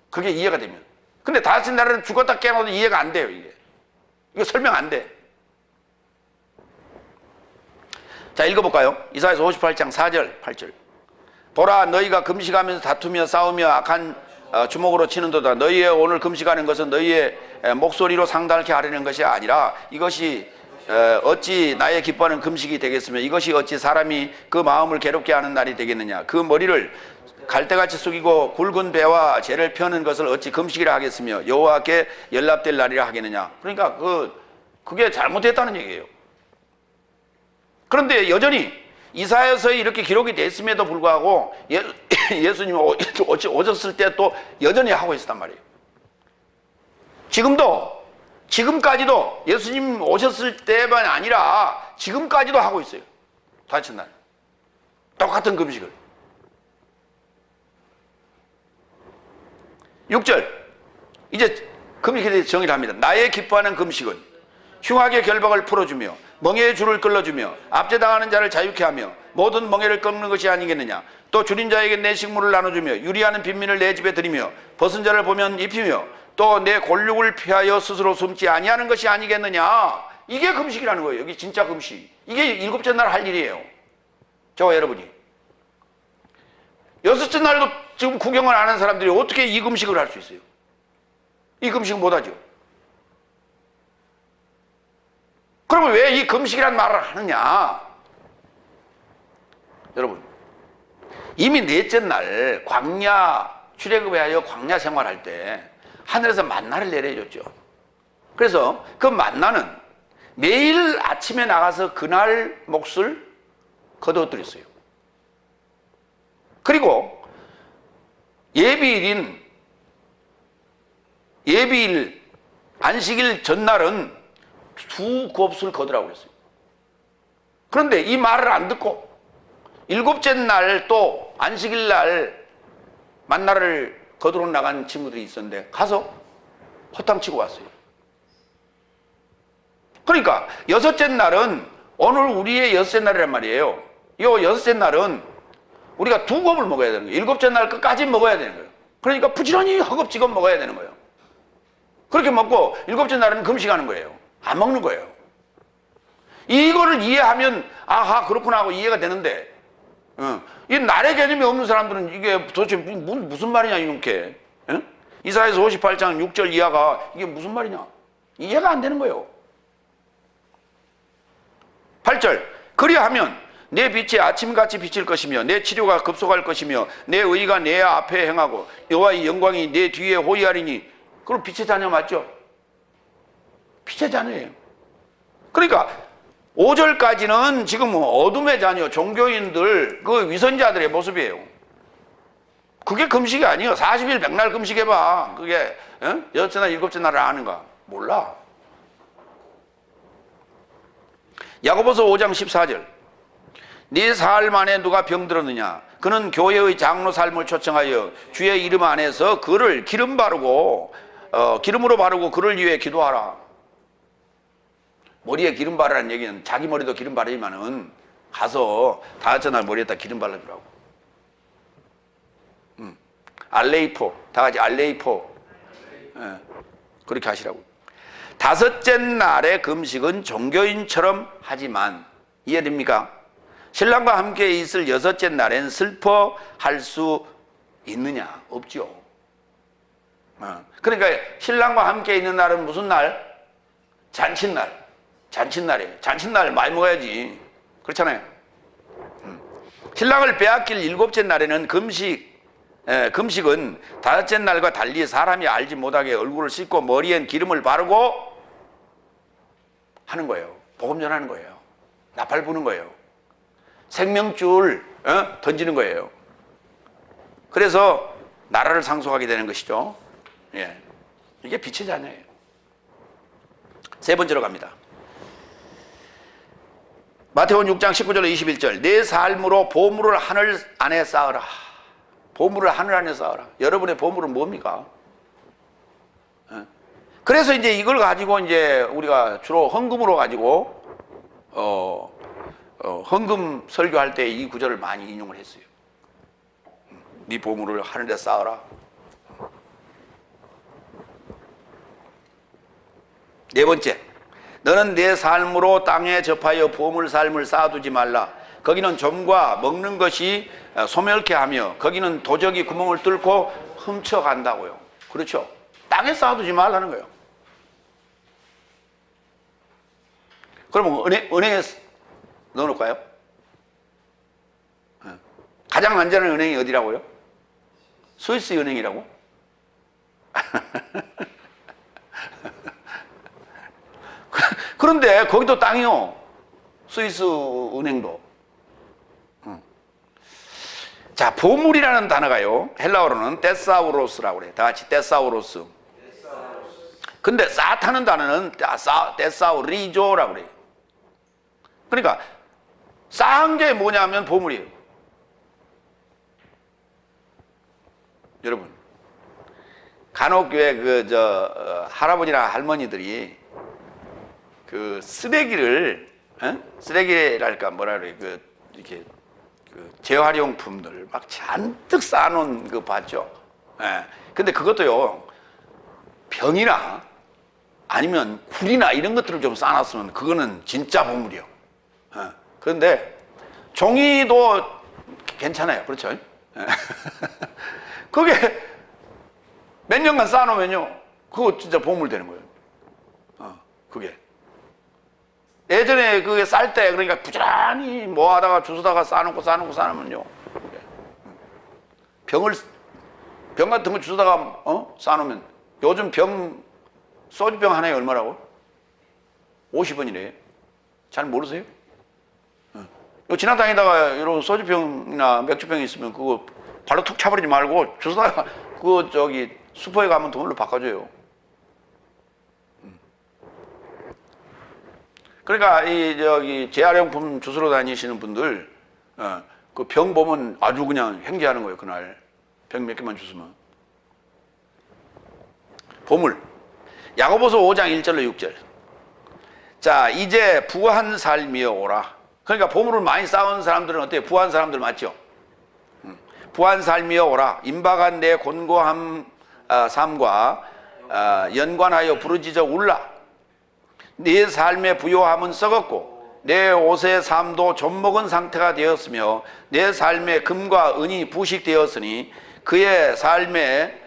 그게 이해가 되면. 근데 다섯째 날에는 죽었다 깨어나도 이해가 안 돼요. 이게 설명 안 돼. 자, 읽어볼까요? 이사야서 58장 4절 8절. 보라, 너희가 금식하면서 다투며 싸우며 악한 주먹으로 치는도다. 너희의 오늘 금식하는 것은 너희의 목소리로 상달케 하려는 것이 아니라 이것이 어찌 나의 기뻐하는 금식이 되겠으며 이것이 어찌 사람이 그 마음을 괴롭게 하는 날이 되겠느냐. 그 머리를 갈대같이 숙이고 굵은 배와 재를 펴는 것을 어찌 금식이라 하겠으며 여호와께 연락될 날이라 하겠느냐. 그러니까 그게 잘못됐다는 얘기예요. 그런데 여전히 이사야서에 이렇게 기록이 됐음에도 불구하고 예수님이 오셨을 때 또 여전히 하고 있었단 말이에요. 지금까지도 예수님 오셨을 때만 아니라 지금까지도 하고 있어요. 다섯째 날 똑같은 금식을. 6절 이제 금식에 대해서 정의를 합니다. 나의 기뻐하는 금식은 흉악의 결박을 풀어주며 멍에의 줄을 끌어주며 압제당하는 자를 자유케 하며 모든 멍에를 꺾는 것이 아니겠느냐. 또 줄인 자에게 내 식물을 나눠주며 유리하는 빈민을 내 집에 들이며 벗은 자를 보면 입히며 또 내 골육을 피하여 스스로 숨지 아니하는 것이 아니겠느냐. 이게 금식이라는 거예요. 여기 진짜 금식. 이게 일곱째 날 할 일이에요. 저와 여러분이. 여섯째 날도 지금 구경을 안 하는 사람들이 어떻게 이 금식을 할 수 있어요? 이 금식은 못하죠. 그러면 왜 이 금식이란 말을 하느냐? 여러분, 이미 넷째 날 광야 출애굽에 하여 광야 생활할 때 하늘에서 만나를 내려줬죠. 그래서 그 만나는 매일 아침에 나가서 그날 몫을 거두어드렸어요. 그리고 예비일 안식일 전날은 두 곱을 거두라고 그랬어요. 그런데 이 말을 안 듣고 일곱째 날 또 안식일 날 만나를 거두러 나간 친구들이 있었는데 가서 허탕치고 왔어요. 그러니까 여섯째 날은 오늘 우리의 여섯째 날이란 말이에요. 이 여섯째 날은 우리가 두 곱을 먹어야 되는 거예요. 일곱째 날 끝까지 먹어야 되는 거예요. 그러니까 부지런히 허겁지겁 먹어야 되는 거예요. 그렇게 먹고 일곱째 날은 금식하는 거예요. 안 먹는 거예요. 이거를 이해하면 아하 그렇구나 하고 이해가 되는데 이 날의 개념이 없는 사람들은 이게 도대체 무슨 말이냐 이렇게. 이사야서 58장 6절 이하가 이게 무슨 말이냐 이해가 안 되는 거예요. 8절 그리하면 내 빛이 아침같이 비칠 것이며 내 치료가 급속할 것이며 내 의가 내 앞에 행하고 여호와의 영광이 내 뒤에 호위하리니. 그럼 빛의 자녀 맞죠? 빛의 자녀예요. 그러니까 5절까지는 지금 어둠의 자녀 종교인들 그 위선자들의 모습이에요. 그게 금식이 아니에요. 40일 백날 금식해봐. 그게 여섯째 날 일곱째 날을 아는가? 몰라. 야고보서 5장 14절 네 사흘 만에 누가 병들었느냐? 그는 교회의 장로 삶을 초청하여 주의 이름 안에서 그를 기름으로 바르고 그를 위해 기도하라. 머리에 기름 바르라는 얘기는 자기 머리도 기름 바르지만은 가서 다섯째 날 머리에다 기름 발라주라고. 알레이포, 다 같이 알레이포. 그렇게 하시라고. 다섯째 날의 금식은 종교인처럼 하지만 이해됩니까? 신랑과 함께 있을 여섯째 날엔 슬퍼할 수 있느냐? 없죠. 그러니까 신랑과 함께 있는 날은 무슨 날? 잔칫날. 잔칫날이에요. 잔칫날 많이 먹어야지. 그렇잖아요. 신랑을 빼앗길 일곱째 날에는 금식은 다섯째 날과 달리 사람이 알지 못하게 얼굴을 씻고 머리엔 기름을 바르고 하는 거예요. 복음 전하는 거예요. 나팔 부는 거예요. 생명줄 던지는 거예요. 그래서 나라를 상속하게 되는 것이죠. 예. 이게 빛의 자녀예요. 세 번째로 갑니다. 마태복음 6장 19절 21절 내 삶으로 보물을 하늘 안에 쌓으라. 보물을 하늘 안에 쌓으라. 여러분의 보물은 뭡니까? 그래서 이제 이걸 가지고 이제 우리가 주로 헌금으로 가지고 헌금 설교할 때 이 구절을 많이 인용을 했어요. 네 보물을 하늘에 쌓으라. 네 번째, 너는 내 삶으로 땅에 접하여 보물 삶을 쌓아두지 말라. 거기는 점과 먹는 것이 소멸케 하며 거기는 도적이 구멍을 뚫고 훔쳐간다고요. 그렇죠? 땅에 쌓아두지 말라는 거예요. 그러면 은행에 넣어놓을까요? 가장 안전한 은행이 어디라고요? 스위스 은행이라고? 그런데 거기도 땅이요. 스위스 은행도. 자, 보물이라는 단어가요. 헬라어로는 데사우로스라고 그래요. 다 같이 데사우로스. 근데 쌓다는 단어는 데사우리조라고 그래요. 그러니까 쌓은 게 뭐냐면 보물이에요. 여러분, 간혹 교회 할아버지나 할머니들이 그 쓰레기를 쓰레기랄까 뭐라 그래 이렇게 재활용품들 막 잔뜩 쌓아놓은 거 봤죠. 예. 근데 그것도요 병이나 아니면 굴이나 이런 것들을 좀 쌓아놨으면 그거는 진짜 보물이요. 예. 그런데 종이도 괜찮아요. 그렇죠? 예. 그게 몇 년간 쌓아놓으면요 그거 진짜 보물 되는 거예요. 그게 예전에 그게 쌀 때 그러니까 부지런히 모아다가 주워다가 쌓아놓으면요 병 같은 거 주워다가 쌓아놓으면 요즘 소주병 하나에 얼마라고? 50원이래. 잘 모르세요? 지나다니다가 이런 소주병이나 맥주병이 있으면 그거 발로 툭 차버리지 말고 주워다가 그거 슈퍼에 가면 돈으로 바꿔줘요. 그러니까 재활용품 주스러 다니시는 분들 그 병 보면 아주 그냥 횡재하는 거예요. 그날 병 몇 개만 주스면. 보물. 야고보서 5장 1절로 6절. 자, 이제 부한 삶이여 오라. 그러니까 보물을 많이 쌓은 사람들은 어때요? 부한 사람들 맞죠? 부한 삶이여 오라. 임박한 내 곤고함 삶과 연관하여 부르짖어 울라. 네 삶의 부요함은 썩었고 내 옷의 삶도 좀먹은 상태가 되었으며 내 삶의 금과 은이 부식되었으니 그의 삶의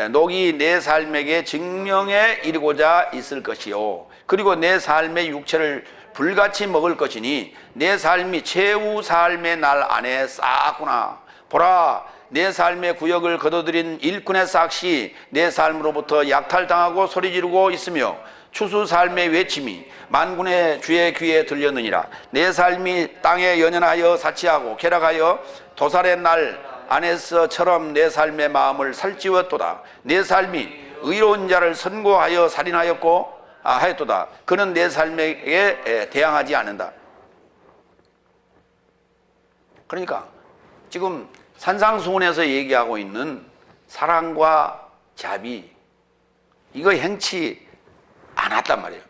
녹이 내 삶에게 증명에 이르고자 있을 것이요 그리고 내 삶의 육체를 불같이 먹을 것이니 내 삶이 최후 삶의 날 안에 쌓았구나. 보라, 내 삶의 구역을 거둬들인 일꾼의 삭시 내 삶으로부터 약탈당하고 소리지르고 있으며 추수 삶의 외침이 만군의 주의 귀에 들렸느니라. 내 삶이 땅에 연연하여 사치하고 쾌락하여 도살의 날 안에서처럼 내 삶의 마음을 살찌웠도다. 내 삶이 의로운 자를 선고하여 하였도다. 그는 내 삶에게 대항하지 않는다. 그러니까 지금 산상수훈에서 얘기하고 있는 사랑과 자비 이거 행치 않았단 말이에요.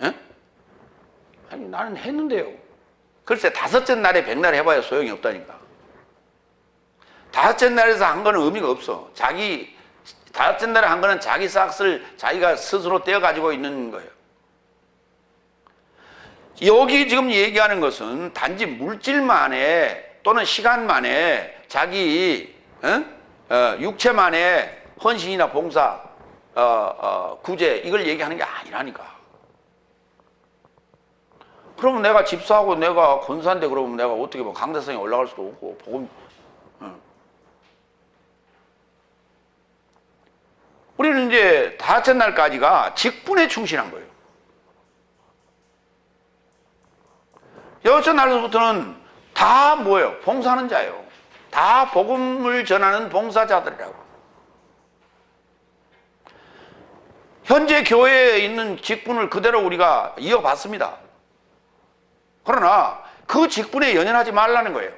에? 아니 나는 했는데요. 글쎄 다섯째 날에 백날 해봐야 소용이 없다니까. 다섯째 날에서 한 거는 의미가 없어. 다섯째 날에 한 거는 자기 싹을 자기가 스스로 떼어가지고 있는 거예요. 여기 지금 얘기하는 것은 단지 물질만에 또는 시간만에 자기 육체만의 헌신이나 봉사 구제 이걸 얘기하는 게 아니라니까. 그러면 내가 집사하고 내가 권사인데 그러면 내가 어떻게 뭐 강대상에 올라갈 수도 없고 복음 우리는 이제 다섯째 날까지가 직분에 충실한 거예요. 여섯 날부터는 다 뭐예요? 봉사하는 자예요. 다 복음을 전하는 봉사자들이라고. 현재 교회에 있는 직분을 그대로 우리가 이어받습니다. 그러나 그 직분에 연연하지 말라는 거예요.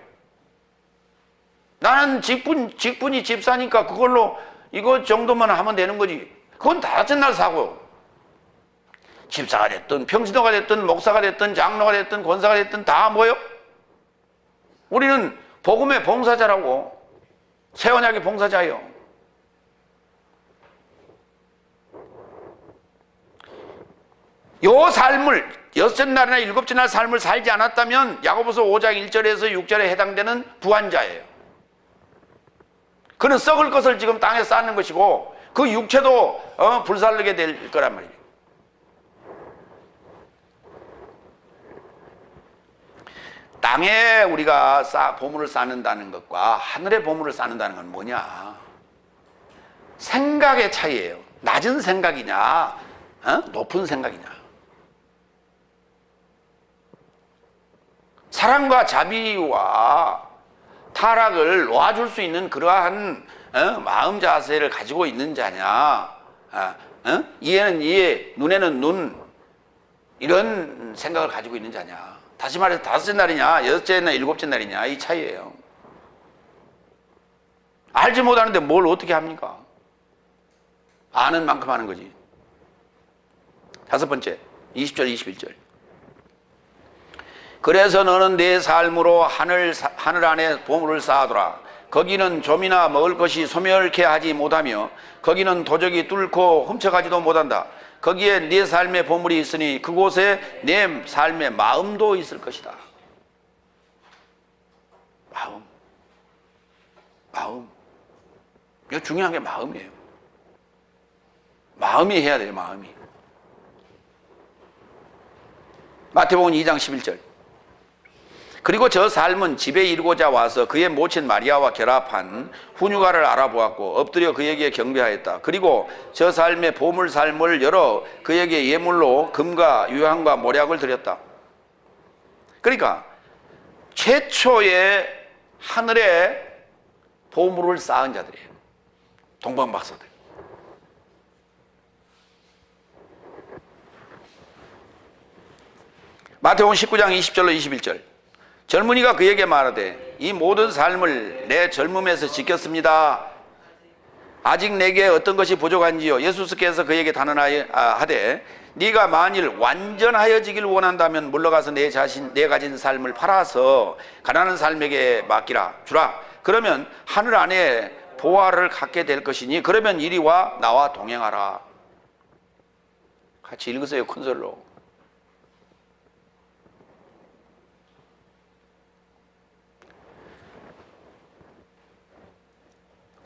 나는 직분이 집사니까 그걸로 이거 정도만 하면 되는 거지. 그건 다른 날 사고요. 집사가 됐든 평신도가 됐든 목사가 됐든 장로가 됐든 권사가 됐든 다 뭐예요? 우리는 복음의 봉사자라고. 새 언약의 봉사자예요. 요 삶을 여섯째 날이나 일곱째 날 삶을 살지 않았다면 야고보서 5장 1절에서 6절에 해당되는 부한자예요. 그는 썩을 것을 지금 땅에 쌓는 것이고 그 육체도 불살르게 될 거란 말이에요. 땅에 우리가 보물을 쌓는다는 것과 하늘에 보물을 쌓는다는 건 뭐냐? 생각의 차이예요. 낮은 생각이냐, 높은 생각이냐. 사랑과 자비와 타락을 놓아줄 수 있는 그러한 마음 자세를 가지고 있는 자냐, 이해는 이해, 눈에는 눈, 이런 생각을 가지고 있는 자냐. 다시 말해서 다섯째 날이냐 여섯째나 일곱째 날이냐 이 차이예요. 알지 못하는데 뭘 어떻게 합니까? 아는 만큼 하는 거지. 다섯 번째 20절 21절. 그래서 너는 내 삶으로 하늘 안에 보물을 쌓아두라. 거기는 좀이나 먹을 것이 소멸케 하지 못하며 거기는 도적이 뚫고 훔쳐가지도 못한다. 거기에 네 삶의 보물이 있으니 그곳에 내 삶의 마음도 있을 것이다. 마음. 이거 중요한 게 마음이에요. 마음이 해야 돼요. 마음이. 마태복음 2장 11절. 그리고 저 삶은 집에 이르고자 와서 그의 모친 마리아와 결합한 훈유가를 알아보았고 엎드려 그에게 경배하였다. 그리고 저 삶의 보물 삶을 열어 그에게 예물로 금과 유향과 모략을 드렸다. 그러니까 최초의 하늘에 보물을 쌓은 자들이에요. 동방박사들. 마태복음 19장 20절로 21절. 젊은이가 그에게 말하되 이 모든 삶을 내 젊음에서 지켰습니다. 아직 내게 어떤 것이 부족한지요? 예수께서 그에게 단언하되 네가 만일 완전하여지길 원한다면 물러가서 내 가진 삶을 팔아서 가난한 삶에게 맡기라 주라. 그러면 하늘 안에 보화를 갖게 될 것이니 그러면 이리 와 나와 동행하라. 같이 읽으세요. 큰 소리로.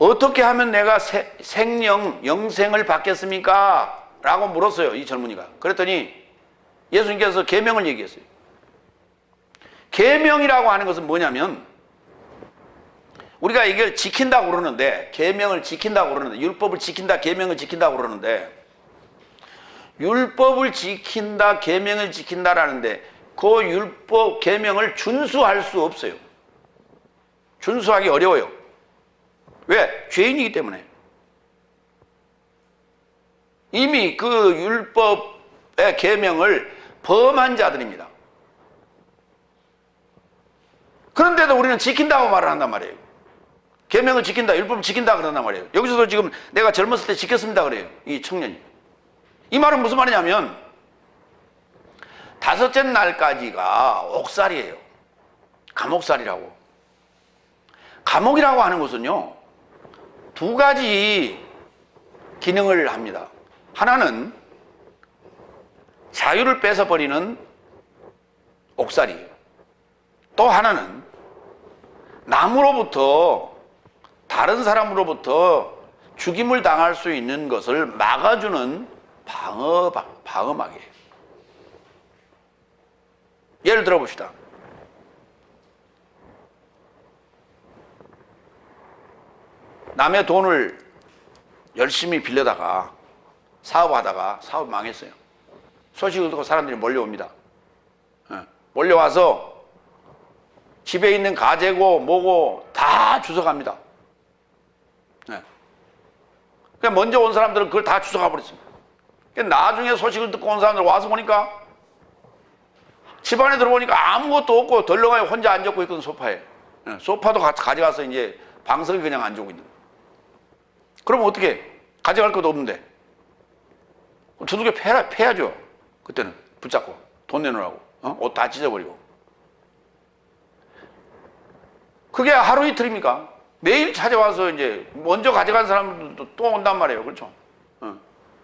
어떻게 하면 내가 영생을 받겠습니까? 라고 물었어요. 이 젊은이가. 그랬더니 예수님께서 계명을 얘기했어요. 계명이라고 하는 것은 뭐냐면 우리가 이걸 지킨다고 그러는데 계명을 지킨다고 그러는데 율법을 지킨다 계명을 지킨다고 그러는데 율법을 지킨다 계명을 지킨다라는데 그 율법 계명을 준수할 수 없어요. 준수하기 어려워요. 왜? 죄인이기 때문에. 이미 그 율법의 계명을 범한 자들입니다. 그런데도 우리는 지킨다고 말을 한단 말이에요. 계명을 지킨다, 율법을 지킨다 그런단 말이에요. 여기서도 지금 내가 젊었을 때 지켰습니다 그래요. 이 청년이. 이 말은 무슨 말이냐면 다섯째 날까지가 옥살이에요. 감옥살이라고. 감옥이라고 하는 것은요 두 가지 기능을 합니다. 하나는 자유를 뺏어버리는 옥살이에요. 또 하나는 남으로부터 다른 사람으로부터 죽임을 당할 수 있는 것을 막아주는 방어막이에요. 예를 들어 봅시다. 남의 돈을 열심히 빌려다가 사업하다가 사업 망했어요. 소식을 듣고 사람들이 몰려옵니다. 몰려와서 집에 있는 가재고 뭐고 다 주워갑니다. 네. 그러니까 먼저 온 사람들은 그걸 다 주워가 버렸습니다. 그러니까 나중에 소식을 듣고 온 사람들 와서 보니까 집 안에 들어보니까 아무것도 없고 덜렁하게 혼자 앉았고 있거든, 소파에. 네. 소파도 가져가서 이제 방석에 그냥 앉고 있는 거예요. 그럼 어떻게? 가져갈 것도 없는데. 두들겨 패야죠. 그때는 붙잡고 돈 내놓으라고. 옷 다 찢어버리고. 그게 하루 이틀입니까? 매일 찾아와서 이제 먼저 가져간 사람들도 또 온단 말이에요. 그렇죠?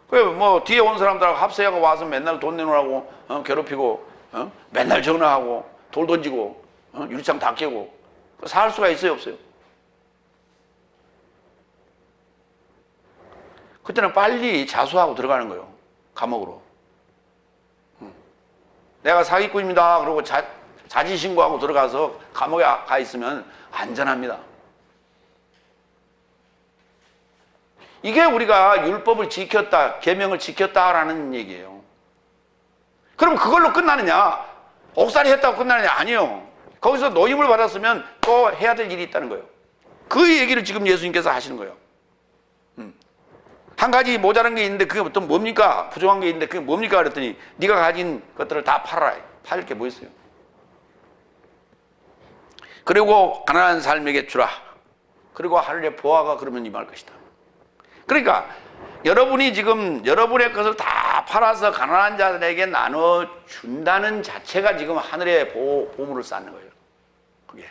그래 뭐 뒤에 온 사람들하고 합세하고 와서 맨날 돈 내놓으라고 괴롭히고 맨날 전화하고 돌 던지고 유리창 다 깨고 살 수가 있어요, 없어요? 그때는 빨리 자수하고 들어가는 거예요. 감옥으로. 내가 사기꾼입니다. 그러고 자지신고하고 들어가서 감옥에 가 있으면 안전합니다. 이게 우리가 율법을 지켰다, 계명을 지켰다라는 얘기예요. 그럼 그걸로 끝나느냐? 옥살이 했다고 끝나느냐? 아니요. 거기서 노임을 받았으면 또 해야 될 일이 있다는 거예요. 그 얘기를 지금 예수님께서 하시는 거예요. 한 가지 모자란 게 있는데 그게 또 뭡니까? 부족한 게 있는데 그게 뭡니까? 그랬더니 네가 가진 것들을 다 팔아라. 팔 게 뭐 있어요? 그리고 가난한 삶에게 주라. 그리고 하늘의 보화가 그러면 임할 것이다. 그러니까 여러분이 지금 여러분의 것을 다 팔아서 가난한 자들에게 나눠준다는 자체가 지금 하늘의 보물을 쌓는 거예요. 그게.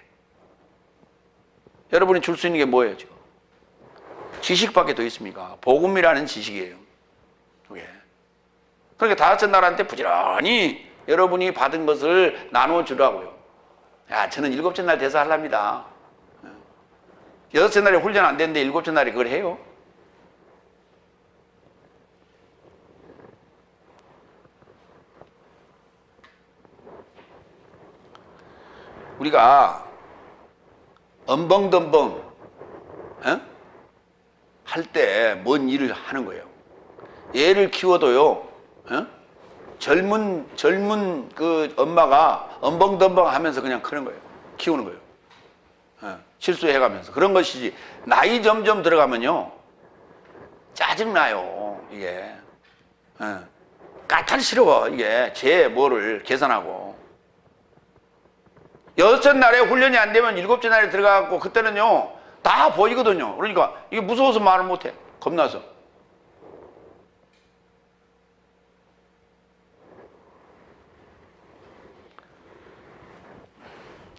여러분이 줄 수 있는 게 뭐예요, 지금? 지식밖에 더 있습니까? 복음이라는 지식이에요. 그게. 그러니까 다섯째 날한테 부지런히 여러분이 받은 것을 나눠주라고요. 야, 저는 일곱째 날 대사하랍니다. 여섯째 날에 훈련 안 되는데 일곱째 날에 그걸 해요? 우리가 엄벙덤벙 할 때 뭔 일을 하는 거예요. 애를 키워도요, 젊은 그 엄마가 엄벙덤벙 하면서 그냥 크는 거예요. 키우는 거예요. 실수해가면서. 그런 것이지. 나이 점점 들어가면요, 짜증나요, 이게. 까탈스러워, 이게. 제 뭐를 계산하고. 여섯째 날에 훈련이 안 되면 일곱째 날에 들어가고 그때는요, 다 보이거든요. 그러니까 이게 무서워서 말을 못해. 겁나서.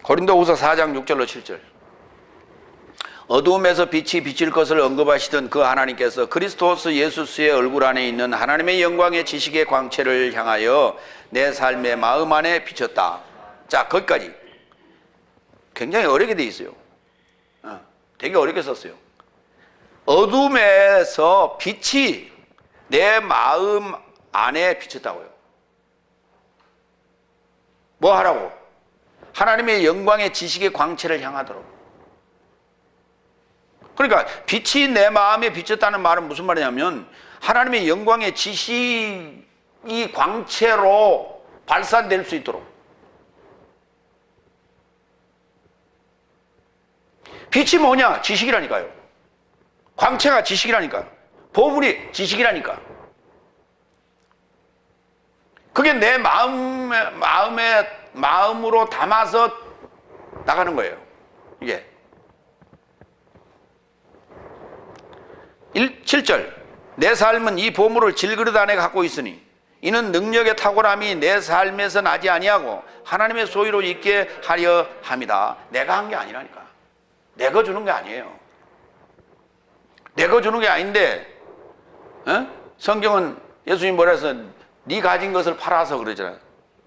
고린도후서 4장 6절로 7절. 어두움에서 빛이 비칠 것을 언급하시던 그 하나님께서 그리스도스 예수스의 얼굴 안에 있는 하나님의 영광의 지식의 광채를 향하여 내 삶의 마음 안에 비쳤다. 자, 거기까지. 굉장히 어렵게 돼 있어요. 되게 어렵게 썼어요. 어둠에서 빛이 내 마음 안에 비쳤다고요. 뭐 하라고? 하나님의 영광의 지식의 광채를 향하도록. 그러니까 빛이 내 마음에 비쳤다는 말은 무슨 말이냐면 하나님의 영광의 지식이 광채로 발산될 수 있도록. 빛이 뭐냐? 지식이라니까요. 광채가 지식이라니까요. 보물이 지식이라니까. 그게 내 마음으로 담아서 나가는 거예요. 이게. 7절. 내 삶은 이 보물을 질그릇 안에 갖고 있으니 이는 능력의 탁월함이 내 삶에서 나지 아니하고 하나님의 소유로 있게 하려 함이다. 내가 한 게 아니라니까. 내가 주는 게 아니에요. 내가 주는 게 아닌데, 성경은 예수님이 뭐라 해서 네 가진 것을 팔아서 그러잖아요.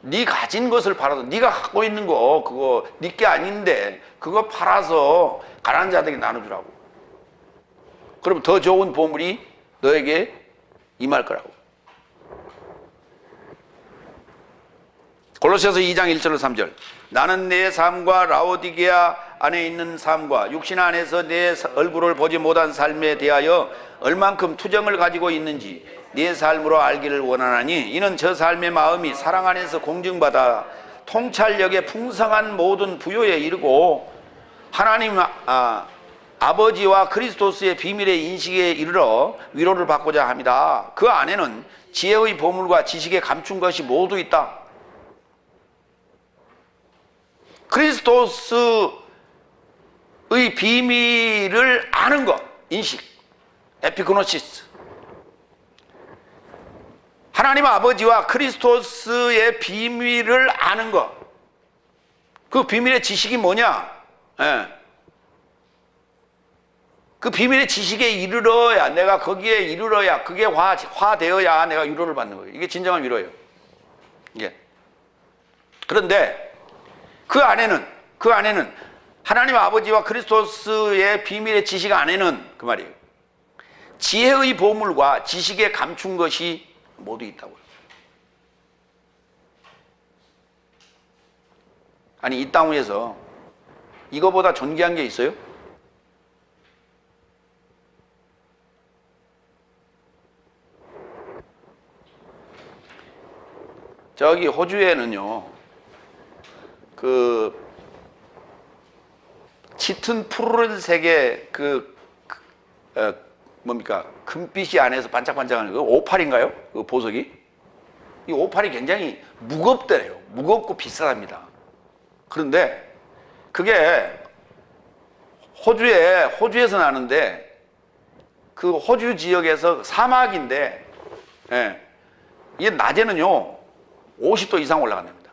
네 가진 것을 팔아서, 네가 갖고 있는 거 그거 네 게 아닌데 그거 팔아서 가난한 자들에게 나눠주라고. 그럼 더 좋은 보물이 너에게 임할 거라고. 골로새서 2장 1절로 3절. 나는 내 삶과 라오디게아 안에 있는 삶과 육신 안에서 내 얼굴을 보지 못한 삶에 대하여 얼만큼 투정을 가지고 있는지 네 삶으로 알기를 원하나니 이는 저 삶의 마음이 사랑 안에서 공증받아 통찰력의 풍성한 모든 부요에 이르고 하나님 아버지와 그리스도스의 비밀의 인식에 이르러 위로를 받고자 합니다. 그 안에는 지혜의 보물과 지식에 감춘 것이 모두 있다. 그리스도스의 비밀을 아는 것, 인식, 에피그노시스. 하나님 아버지와 그리스도스의 비밀을 아는 것. 그 비밀의 지식이 뭐냐? 그 비밀의 지식에 이르러야, 내가 거기에 이르러야, 그게 화되어야 내가 위로를 받는 거예요. 이게 진정한 위로예요. 예. 그런데 그 안에는 하나님 아버지와 그리스도스의 비밀의 지식 안에는 그 말이에요. 지혜의 보물과 지식에 감춘 것이 모두 있다고요. 아니, 이 땅 위에서 이거보다 존귀한 게 있어요? 저기 호주에는요, 그 짙은 푸른색의 뭡니까, 금빛이 안에서 반짝반짝하는 그 오팔인가요? 그 보석이? 이 오팔이 굉장히 무겁대요. 무겁고 비싸답니다. 그런데 그게 호주에서 나는데, 그 호주 지역에서 사막인데, 이게 낮에는요 50도 이상 올라간답니다.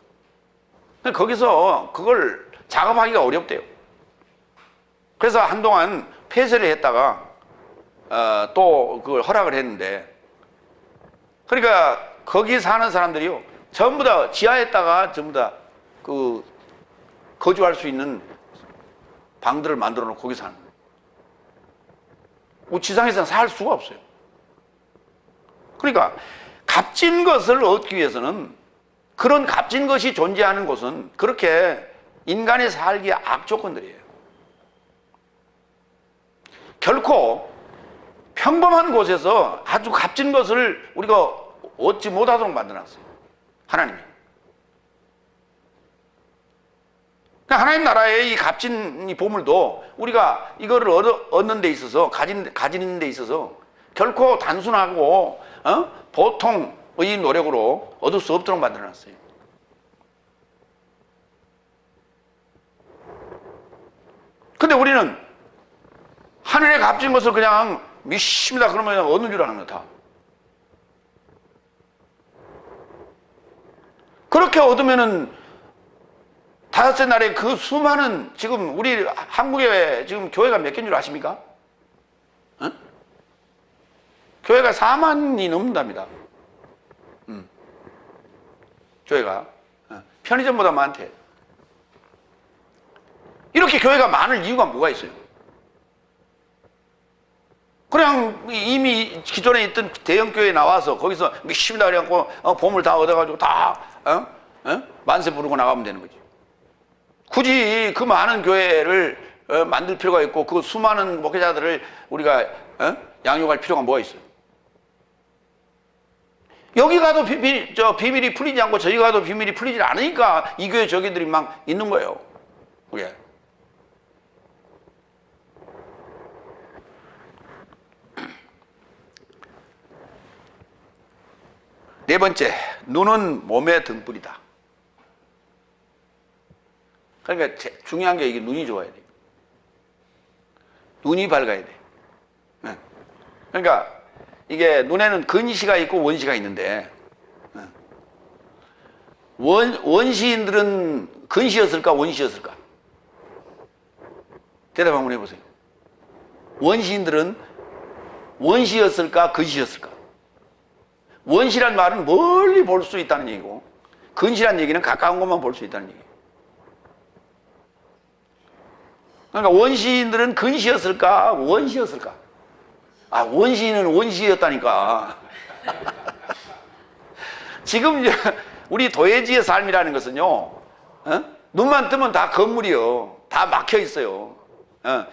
거기서 그걸 작업하기가 어렵대요. 그래서 한동안 폐쇄를 했다가 또 그걸 허락을 했는데, 그러니까 거기 사는 사람들이요 전부 다 지하에다가 전부 다 그 거주할 수 있는 방들을 만들어 놓고 거기 사는 거예요. 뭐 지상에서는 살 수가 없어요. 그러니까 값진 것을 얻기 위해서는, 그런 값진 것이 존재하는 곳은 그렇게 인간의 살기에 악조건들이에요. 결코 평범한 곳에서 아주 값진 것을 우리가 얻지 못하도록 만들어놨어요, 하나님이. 그러니까 하나님 나라의 이 값진 이 보물도 우리가 이거를 얻는 데 있어서, 가지는 데 있어서 결코 단순하고 보통의 노력으로 얻을 수 없도록 만들어놨어요. 근데 우리는 하늘의 값진 것을 그냥 믿습니다 그러면 얻는 줄 아는 거야, 다. 그렇게 얻으면은 다섯째 날에 그 수많은, 지금 우리 한국에 지금 교회가 몇 개인 줄 아십니까? 교회가 4만이 넘는답니다. 교회가 편의점보다 많대. 이렇게 교회가 많을 이유가 뭐가 있어요? 그냥 이미 기존에 있던 대형교회에 나와서 거기서 믿습니다 그래갖고 보물 다 얻어가지고 다 만세 부르고 나가면 되는 거지. 굳이 그 많은 교회를 만들 필요가 있고 그 수많은 목회자들을 우리가 양육할 필요가 뭐가 있어요? 여기 가도 비밀이 풀리지 않고 저기 가도 비밀이 풀리지 않으니까 이 교회 저기들이 막 있는 거예요. 그게. 네 번째, 눈은 몸의 등불이다. 그러니까 중요한 게 이게 눈이 좋아야 돼. 눈이 밝아야 돼. 그러니까 이게 눈에는 근시가 있고 원시가 있는데, 원시인들은 근시였을까 원시였을까? 대답 한번 해보세요. 원시인들은 원시였을까 근시였을까? 원시란 말은 멀리 볼 수 있다는 얘기고, 근시란 얘기는 가까운 것만 볼 수 있다는 얘기예요. 그러니까 원시인들은 근시였을까 원시였을까? 아, 원시인은 원시였다니까. 지금 우리 도예지의 삶이라는 것은요, 눈만 뜨면 다 건물이요, 다 막혀 있어요.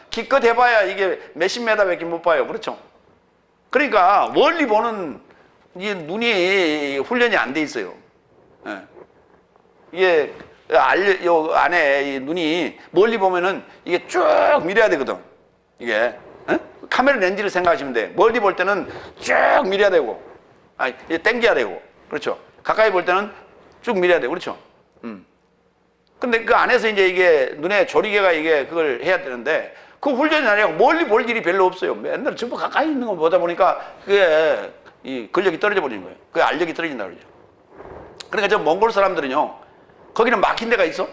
기껏 해봐야 이게 몇십 메다밖에 못 봐요. 그렇죠? 그러니까 멀리 보는 이 눈이 훈련이 안 돼 있어요. 이게 요 안에 이 눈이 멀리 보면은 이게 쭉 밀어야 되거든. 이게 카메라 렌즈를 생각하시면 돼. 멀리 볼 때는 쭉 밀어야 되고, 당겨야 되고, 그렇죠. 가까이 볼 때는 쭉 밀어야 되고, 그렇죠. 근데 그 안에서 이제 이게 눈에 조리개가 이게 그걸 해야 되는데 그 훈련이 아니라 멀리 볼 일이 별로 없어요. 맨날 전부 가까이 있는 거 보다 보니까 그게 이 근력이 떨어져 버리는 거예요. 그게 알력이 떨어진다 그러죠. 그러니까 저 몽골 사람들은요, 거기는 막힌 데가 있어?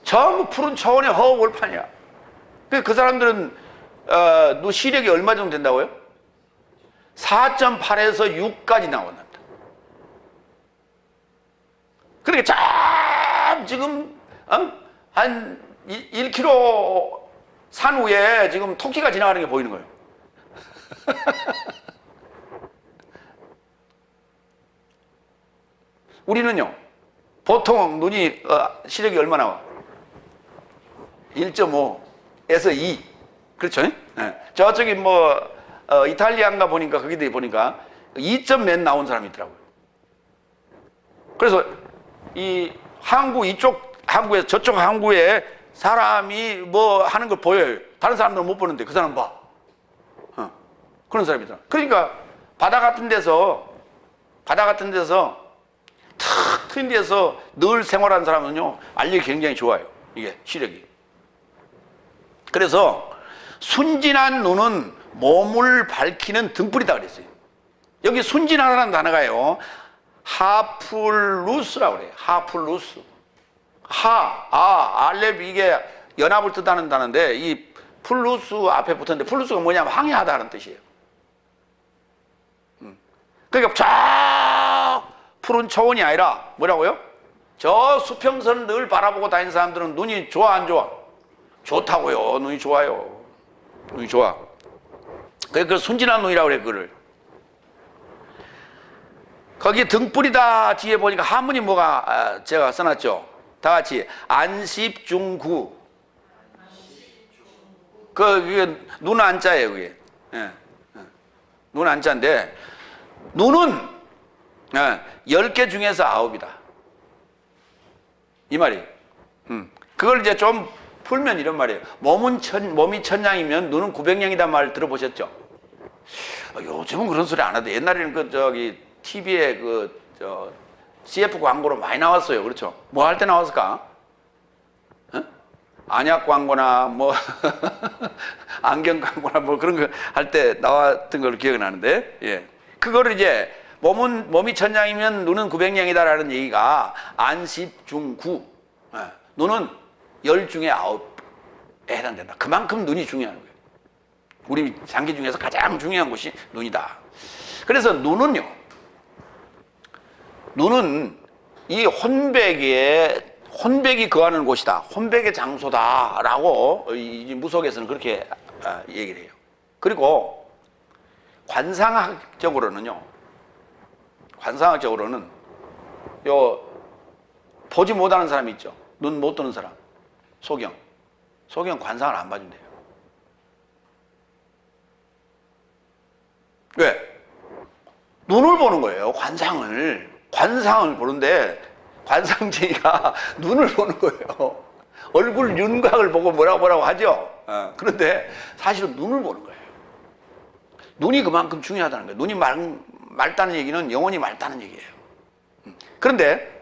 전부 푸른 초원의 허허벌판이야. 그 사람들은 시력이 얼마 정도 된다고요? 4.8에서 6까지 나온답니다. 그러니까 참 지금 한 1km 산 위에 지금 토끼가 지나가는 게 보이는 거예요. 우리는요, 보통 눈이 시력이 얼마 나와? 1.5에서 2. 그렇죠? 네. 저쪽이 이탈리아인가 보니까 거기 보니까 2점 몇 나온 사람이 있더라고요. 그래서 이 항구, 이쪽 항구에서 저쪽 항구에 사람이 뭐 하는 걸 보여요. 다른 사람들은 못 보는데 그 사람 봐. 그런 사람이 있더라. 그러니까 바다 같은 데서 탁 트인 데서 늘 생활하는 사람은요, 알력이 굉장히 좋아요. 이게 시력이. 그래서 순진한 눈은 몸을 밝히는 등불이다 그랬어요. 여기 순진하다는 단어가요, 하플루스라고 그래요. 하플루스. 알렙, 이게 연합을 뜻하는 단어인데 이 플루스 앞에 붙었는데 플루스가 뭐냐면 항해하다는 뜻이에요. 그러니까 저 푸른 초원이 아니라 뭐라고요? 저 수평선을 늘 바라보고 다니는 사람들은 눈이 좋아 안 좋아? 좋다고요. 눈이 좋아요. 눈이 좋아. 그러니까 순진한 눈이라고 그래. 그거를 거기 등불이다 뒤에 보니까 한문이 뭐가 제가 써놨죠. 다 같이 안십중구. 그게 눈 안자예요. 그게 눈 안자인데 눈은 10개 중에서 9이다 이 말이에요. 그걸 이제 좀 풀면 이런 말이에요. 몸이 천냥이면 눈은 900냥이다 말 들어보셨죠? 요즘은 그런 소리 안 하대. 옛날에는 TV에 CF 광고로 많이 나왔어요. 그렇죠? 뭐 할 때 나왔을까? 안약 광고나 뭐 안경 광고나 뭐 그런 거 할 때 나왔던 걸로 기억이 나는데, 예. 그거를 이제 몸이 천냥이면 눈은 900냥이다라는 얘기가 안십중구. 눈은 10 중에 9에 해당된다. 그만큼 눈이 중요한 거예요. 우리 장기 중에서 가장 중요한 것이 눈이다. 그래서 눈은 이 혼백이 거하는 곳이다. 혼백의 장소다라고 이 무속에서는 그렇게 얘기를 해요. 그리고 관상학적으로는 보지 못하는 사람이 있죠. 눈 못 뜨는 사람. 소경 관상을 안 봐준대요. 왜? 눈을 보는 거예요. 관상을 보는데 관상쟁이가 눈을 보는 거예요. 얼굴 윤곽을 보고 뭐라고 하죠. 그런데 사실은 눈을 보는 거예요. 눈이 그만큼 중요하다는 거예요. 눈이 맑다는 얘기는 영혼이 맑다는 얘기예요. 그런데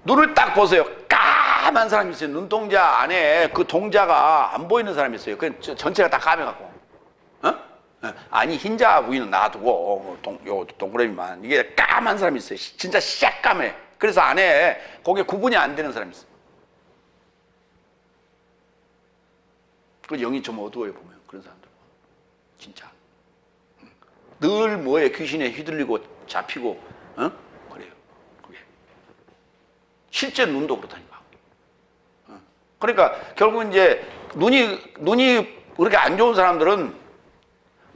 눈을 딱 보세요. 까만 사람이 있어요. 눈동자 안에 그 동자가 안 보이는 사람이 있어요. 그 전체가 다 까매갖고. 아니 흰자 부위는 놔두고 요 동그라미만, 이게 까만 사람이 있어요. 진짜 씨앗까매. 그래서 안에 그게 구분이 안 되는 사람이 있어요. 그 영이 좀 어두워요. 보면 그런 사람들 진짜 늘 뭐에 귀신에 휘둘리고 잡히고 그래요. 그게 실제 눈도 그렇다니까. 그러니까 결국은 이제 눈이 그렇게 안 좋은 사람들은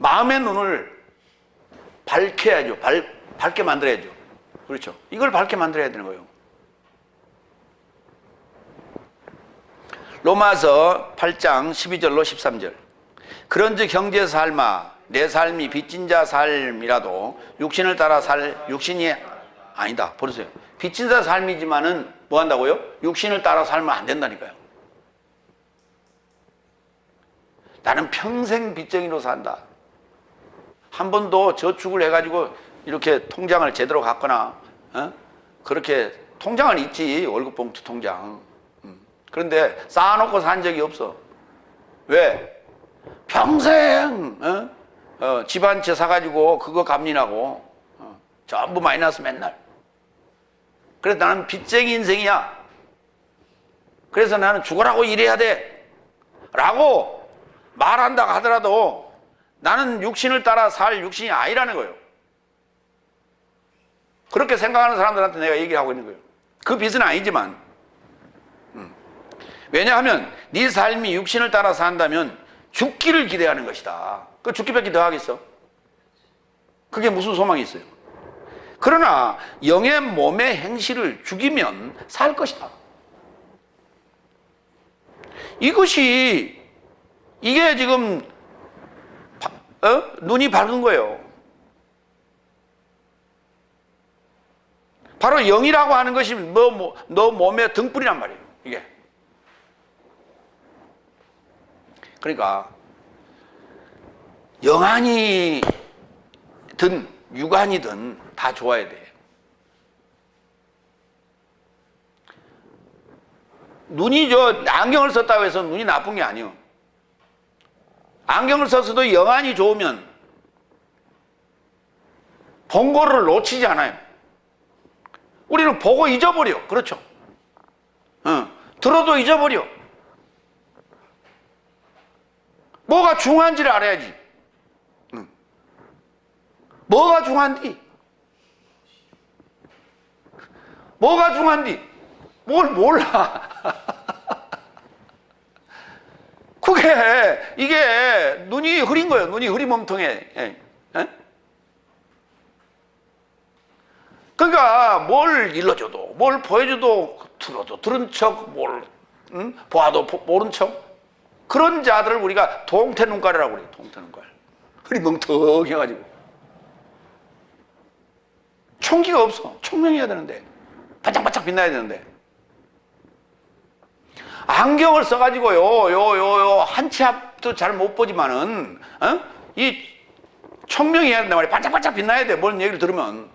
마음의 눈을 밝혀야죠. 밝게 만들어야죠. 그렇죠. 이걸 밝게 만들어야 되는 거예요. 로마서 8장 12절로 13절. 그런즉 형제 삶아 내 삶이 빚진 자 삶이라도 육신을 따라 살 육신이 아니다. 보세요. 빚진 자 삶이지만은 뭐 한다고요? 육신을 따라 살면 안 된다니까요. 나는 평생 빚쟁이로 산다. 한 번도 저축을 해가지고 이렇게 통장을 제대로 갖거나 그렇게 통장은 있지, 월급봉투 통장. 그런데 쌓아놓고 산 적이 없어. 왜? 평생 집 한 채 사가지고 그거 갚느라고 전부 마이너스 맨날. 그래서 나는 빚쟁이 인생이야. 그래서 나는 죽으라고 일해야 돼 라고 말한다 하더라도 나는 육신을 따라 살 육신이 아니라는 거예요. 그렇게 생각하는 사람들한테 내가 얘기하고 있는 거예요. 그 빚은 아니지만 왜냐하면 네 삶이 육신을 따라 산다면 죽기를 기대하는 것이다. 그 죽기밖에 더 하겠어? 그게 무슨 소망이 있어요? 그러나 영의 몸의 행실을 죽이면 살 것이다. 이게 지금 눈이 밝은 거예요. 바로 영이라고 하는 것이 너 몸의 등불이란 말이에요. 이게. 그러니까 영안이든 육안이든 다 좋아야 돼. 눈이 안경을 썼다고 해서 눈이 나쁜 게 아니에요. 안경을 썼어도 영안이 좋으면 본 거를 놓치지 않아요. 우리는 보고 잊어버려. 그렇죠? 들어도 잊어버려. 뭐가 중요한지를 알아야지. 뭐가 중요한디? 뭐가 중요한디? 뭘 몰라. 이게 눈이 흐린 거예요. 눈이 흐리멍텅해. 그러니까 뭘 일러줘도, 뭘 보여줘도 들어도 들은 척, 보아도 모른 척. 그런 자들을 우리가 동태눈깔이라고 그래요. 동태눈깔. 흐리멍텅해가지고. 총기가 없어. 총명해야 되는데. 반짝반짝 빛나야 되는데. 안경을 써가지고요, 한 치 앞도 잘 못 보지만은, 이 총명해야 된단 말이야. 반짝반짝 빛나야 돼. 뭔 얘기를 들으면.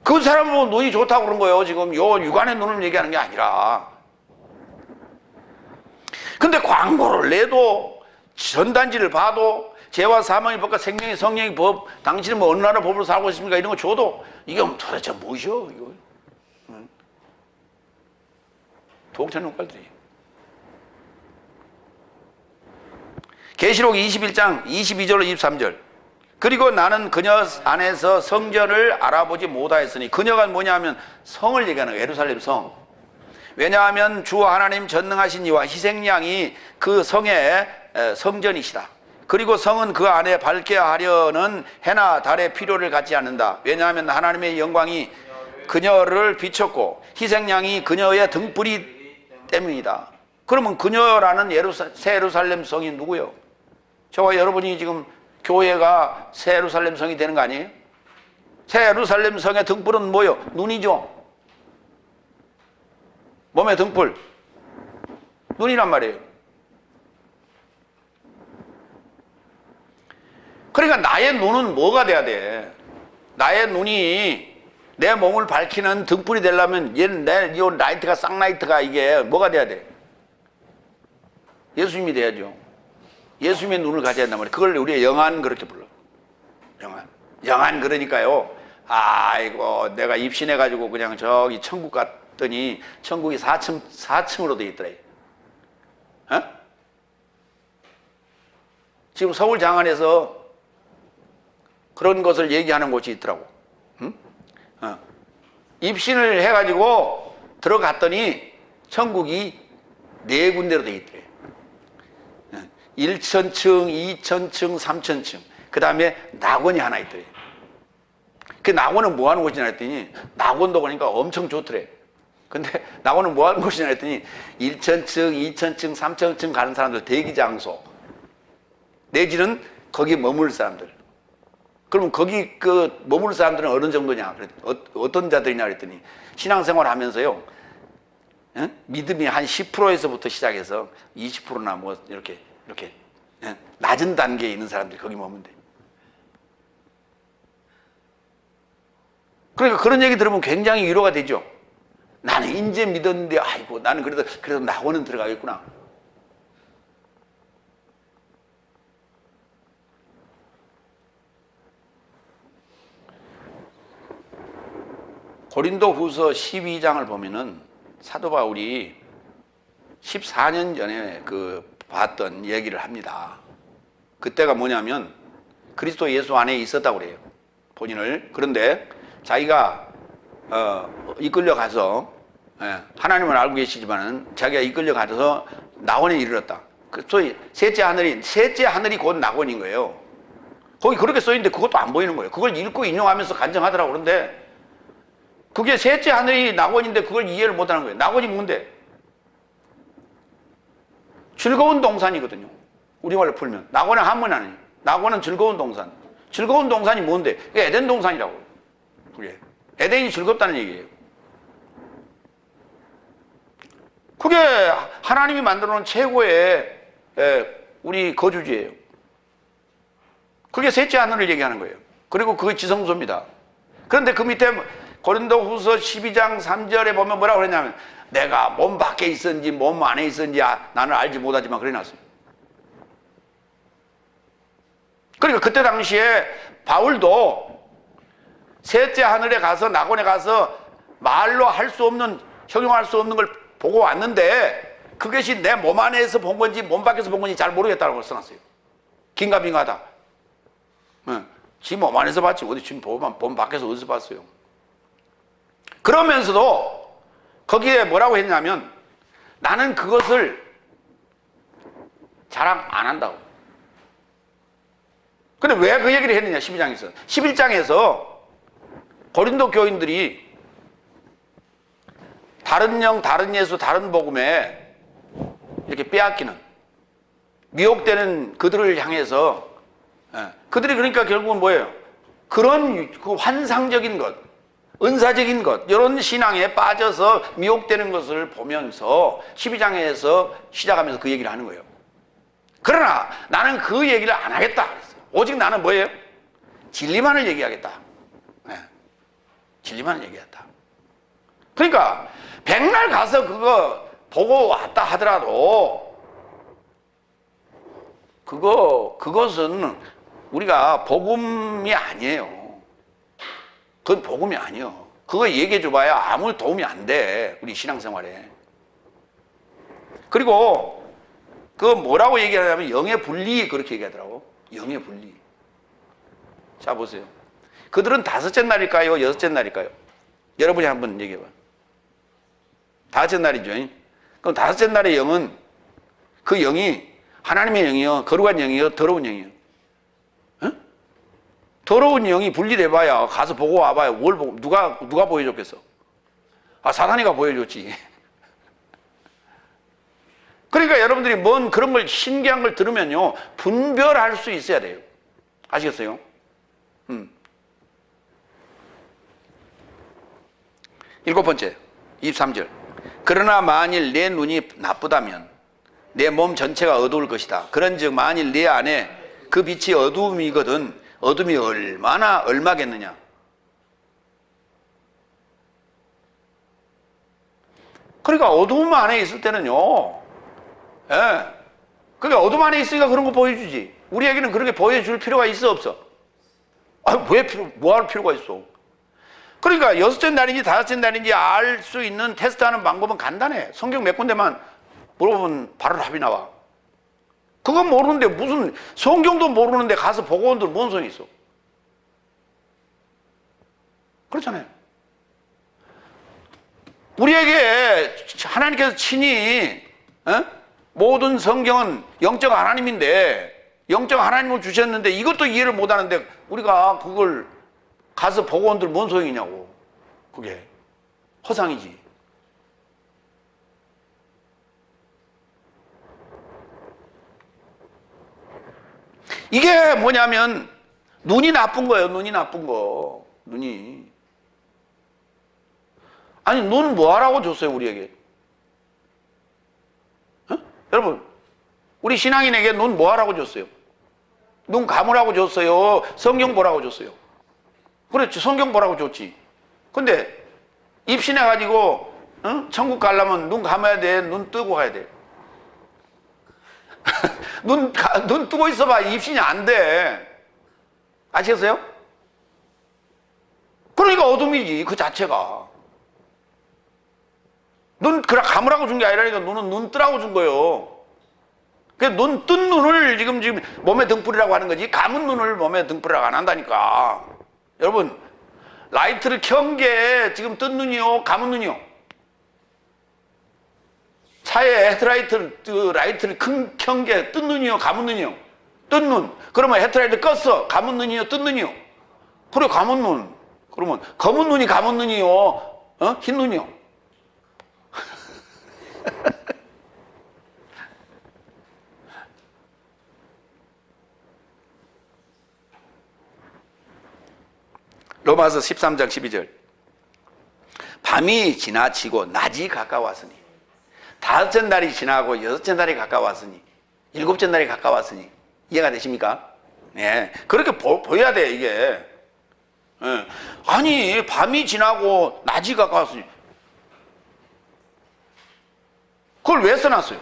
그 사람은 눈이 좋다고 그런 거예요. 지금 육안의 눈을 얘기하는 게 아니라. 근데 광고를 내도, 전단지를 봐도, 죄와 사망의 법과 생명의 성령의 법, 당신은 뭐 어느 나라 법으로 살고 있습니까? 이런 거 줘도, 이게 도대체 무엇이요? 이거. 동체 눈깔들이. 계시록 21장 22절로 23절. 그리고 나는 그녀 안에서 성전을 알아보지 못하였으니, 그녀가 뭐냐면 성을 얘기하는 거예요. 예루살렘 성. 왜냐하면 주 하나님 전능하신 이와 희생양이 그 성의 성전이시다. 그리고 성은 그 안에 밝게 하려는 해나 달의 필요를 갖지 않는다. 왜냐하면 하나님의 영광이 그녀를 비췄고 희생양이 그녀의 등불이 때문이다. 그러면 그녀라는 새 예루살렘 성이 누구요? 저와 여러분이 지금 교회가 새 예루살렘 성이 되는 거 아니에요? 새 예루살렘 성의 등불은 뭐요? 눈이죠. 몸의 등불. 눈이란 말이에요. 그러니까 나의 눈은 뭐가 돼야 돼? 나의 눈이 내 몸을 밝히는 등불이 되려면 얘는 이 라이트가 쌍라이트가 이게 뭐가 돼야 돼? 예수님이 돼야죠. 예수님의 눈을 가져야 한단 말이에요. 그걸 우리가 영안 그렇게 불러. 영안 그러니까요. 아이고 내가 입신해가지고 그냥 저기 천국 갔더니 천국이 4층으로 돼 있더래. 지금 서울 장안에서 그런 것을 얘기하는 곳이 있더라고. 입신을 해가지고 들어갔더니 천국이 4군데로 돼 있더래. 1,000층, 2,000층, 3,000층. 그 다음에 낙원이 하나 있더래. 그 낙원은 뭐 하는 곳이냐 했더니, 낙원도 보니까 엄청 좋더래. 근데 낙원은 뭐 하는 곳이냐 했더니 1,000층, 2,000층, 3,000층 가는 사람들 대기 장소 내지는 거기 머물 사람들. 그러면 거기 그 머물 사람들은 어느 정도냐? 어떤 자들이냐 그랬더니 신앙생활 하면서요. 믿음이 한 10%에서부터 시작해서 20%나 뭐 이렇게 낮은 단계에 있는 사람들이 거기 머무면 돼. 그러니까 그런 얘기 들으면 굉장히 위로가 되죠. 나는 이제 믿었는데 아이고 나는 그래도 낙원은 들어가겠구나. 고린도후서 12장을 보면은 사도 바울이 14년 전에 봤던 얘기를 합니다. 그때가 뭐냐면 그리스도 예수 안에 있었다고 그래요. 본인을. 그런데 자기가 이끌려가서 하나님을 알고 계시지만은 자기가 이끌려가서 낙원에 이르렀다. 소위 셋째 하늘이 곧 낙원인 거예요. 거기 그렇게 써있는데 그것도 안 보이는 거예요. 그걸 읽고 인용하면서 간증하더라고. 그런데 그게 셋째 하늘이 낙원인데 그걸 이해를 못하는 거예요. 낙원이 뭔데? 즐거운 동산이거든요. 우리말로 풀면 낙원의 한문 아니에요. 낙원은 즐거운 동산. 즐거운 동산이 뭔데? 그게 에덴 동산이라고. 그게 에덴이 즐겁다는 얘기예요. 그게 하나님이 만들어 놓은 최고의 우리 거주지예요. 그게 셋째 하늘을 얘기하는 거예요. 그리고 그게 지성소입니다. 그런데 그 밑에 고린도후서 12장 3절에 보면 뭐라고 그랬냐면 내가 몸 밖에 있었는지 몸 안에 있었는지 나는 알지 못하지만 그래 놨어요. 그러니까 그때 당시에 바울도 셋째 하늘에 가서 낙원에 가서 말로 할 수 없는 형용할 수 없는 걸 보고 왔는데 그것이 내 몸 안에서 본 건지 몸 밖에서 본 건지 잘 모르겠다고 써놨어요. 긴가민가하다. 지 몸 안에서 봤지 어디 지금 몸 밖에서 어디서 봤어요. 그러면서도 거기에 뭐라고 했냐면 나는 그것을 자랑 안 한다고. 근데 왜 그 얘기를 했느냐 12장에서 11장에서 고린도 교인들이 다른 영, 다른 예수, 다른 복음에 이렇게 빼앗기는 미혹되는 그들을 향해서 그들이 그러니까 결국은 뭐예요? 그런 그 환상적인 것, 은사적인 것 이런 신앙에 빠져서 미혹되는 것을 보면서 12장에서 시작하면서 그 얘기를 하는 거예요. 그러나 나는 그 얘기를 안 하겠다 그랬어요. 오직 나는 뭐예요? 진리만을 얘기하겠다. 진리만을 얘기했다. 그러니까 백날 가서 그거 보고 왔다 하더라도 그것은 우리가 복음이 아니에요. 그건 복음이 아니에요. 그거 얘기해 줘봐야 아무 도움이 안 돼. 우리 신앙생활에. 그리고 그거 뭐라고 얘기하냐면 영의 분리 그렇게 얘기하더라고. 영의 분리. 자 보세요. 그들은 다섯째 날일까요? 여섯째 날일까요? 여러분이 한번 얘기해 봐. 다섯째 날이죠. 그럼 다섯째 날의 영은 그 영이 하나님의 영이요, 거룩한 영이요, 더러운 영이요. 더러운 영이 분리돼봐야 가서 보고 와봐야 뭘 보고 누가 보여줬겠어? 사탄이가 보여줬지. 그러니까 여러분들이 뭔 그런 걸 신기한 걸 들으면요 분별할 수 있어야 돼요. 아시겠어요? 일곱 번째 23절. 그러나 만일 내 눈이 나쁘다면 내 몸 전체가 어두울 것이다. 그런즉 만일 내 안에 그 빛이 어둠이거든 어둠이 얼마겠느냐. 그러니까 어둠 안에 있을 때는요 그러니까 어둠 안에 있으니까 그런 거 보여주지. 우리에게는 그렇게 보여줄 필요가 있어 없어? 뭐할 필요가 있어? 그러니까 여섯째 날인지 다섯째 날인지 알 수 있는 테스트하는 방법은 간단해. 성경 몇 군데만 물어보면 바로 답이 나와. 그건 모르는데 무슨 성경도 모르는데 가서 보고 온들 뭔 소용이 있어? 그렇잖아요. 우리에게 하나님께서 친히 모든 성경은 영적 하나님인데 영적 하나님을 주셨는데 이것도 이해를 못하는데 우리가 그걸 가서 보고 온들 뭔 소용이냐고. 그게 허상이지. 이게 뭐냐면 눈이 나쁜 거예요. 눈이 나쁜 거. 눈이. 아니, 눈 뭐 하라고 줬어요, 우리에게? 어? 여러분, 우리 신앙인에게 눈 뭐 하라고 줬어요? 눈 감으라고 줬어요? 성경 보라고 줬어요? 그렇지, 성경 보라고 줬지. 근데 입신해가지고 천국 가려면 눈 감아야 돼? 눈 뜨고 가야 돼? 눈 뜨고 있어봐. 입신이 안 돼. 아시겠어요? 그러니까 어둠이지, 그 자체가. 눈 그냥 감으라고 준 게 아니라니까. 눈은 눈 뜨라고 준 거예요. 그 눈 뜬 눈을 지금 몸에 등불이라고 하는 거지, 감은 눈을 몸에 등불이라고 안 한다니까. 여러분, 라이트를 켠 게 지금 뜬 눈이요, 감은 눈이요? 차에 헤드라이트를, 라이트를 켠 게 뜬 눈이요, 감은 눈이요? 뜬 눈. 그러면 헤드라이트 껐어. 감은 눈이요, 뜬 눈이요? 그래, 감은 눈. 그러면 검은 눈이 감은 눈이요, 흰 눈이요? 로마서 13장 12절. 밤이 지나치고 낮이 가까웠으니, 다섯째 날이 지나고 여섯째 날이 가까웠으니, 일곱째 날이 가까웠으니. 이해가 되십니까? 예. 그렇게 보여야 돼, 이게. 예. 아니, 밤이 지나고 낮이 가까웠으니. 그걸 왜 써놨어요?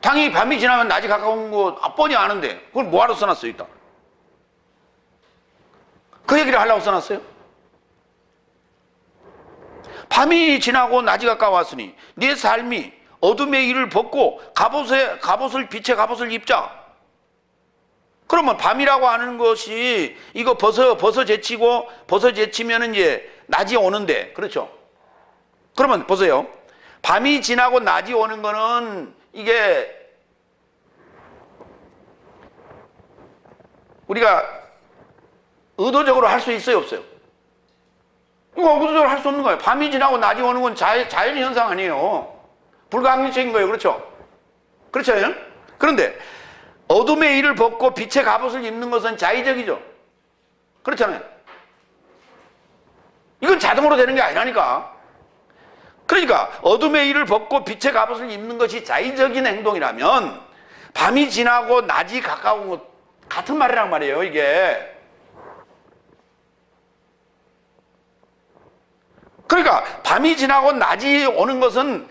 당연히 밤이 지나면 낮이 가까운 거 뻔히 아는데, 그걸 뭐하러 써놨어요, 일단? 그 얘기를 하려고 써놨어요? 밤이 지나고 낮이 가까웠으니 네 삶이 어둠의 일을 벗고 빛의 갑옷을 입자. 그러면 밤이라고 하는 것이 이거 벗어 제치면은 이제 낮이 오는데, 그렇죠? 그러면 보세요. 밤이 지나고 낮이 오는 거는 이게 우리가 의도적으로 할 수 있어요, 없어요? 이거 의도적으로 할 수 없는 거예요. 밤이 지나고 낮이 오는 건 자연 현상 아니에요. 불가항력적인 거예요. 그렇죠? 그렇죠? 그런데 어둠의 일을 벗고 빛의 갑옷을 입는 것은 자의적이죠. 그렇잖아요. 이건 자동으로 되는 게 아니라니까. 그러니까 어둠의 일을 벗고 빛의 갑옷을 입는 것이 자의적인 행동이라면 밤이 지나고 낮이 가까운 것 같은 말이란 말이에요, 이게. 그러니까 밤이 지나고 낮이 오는 것은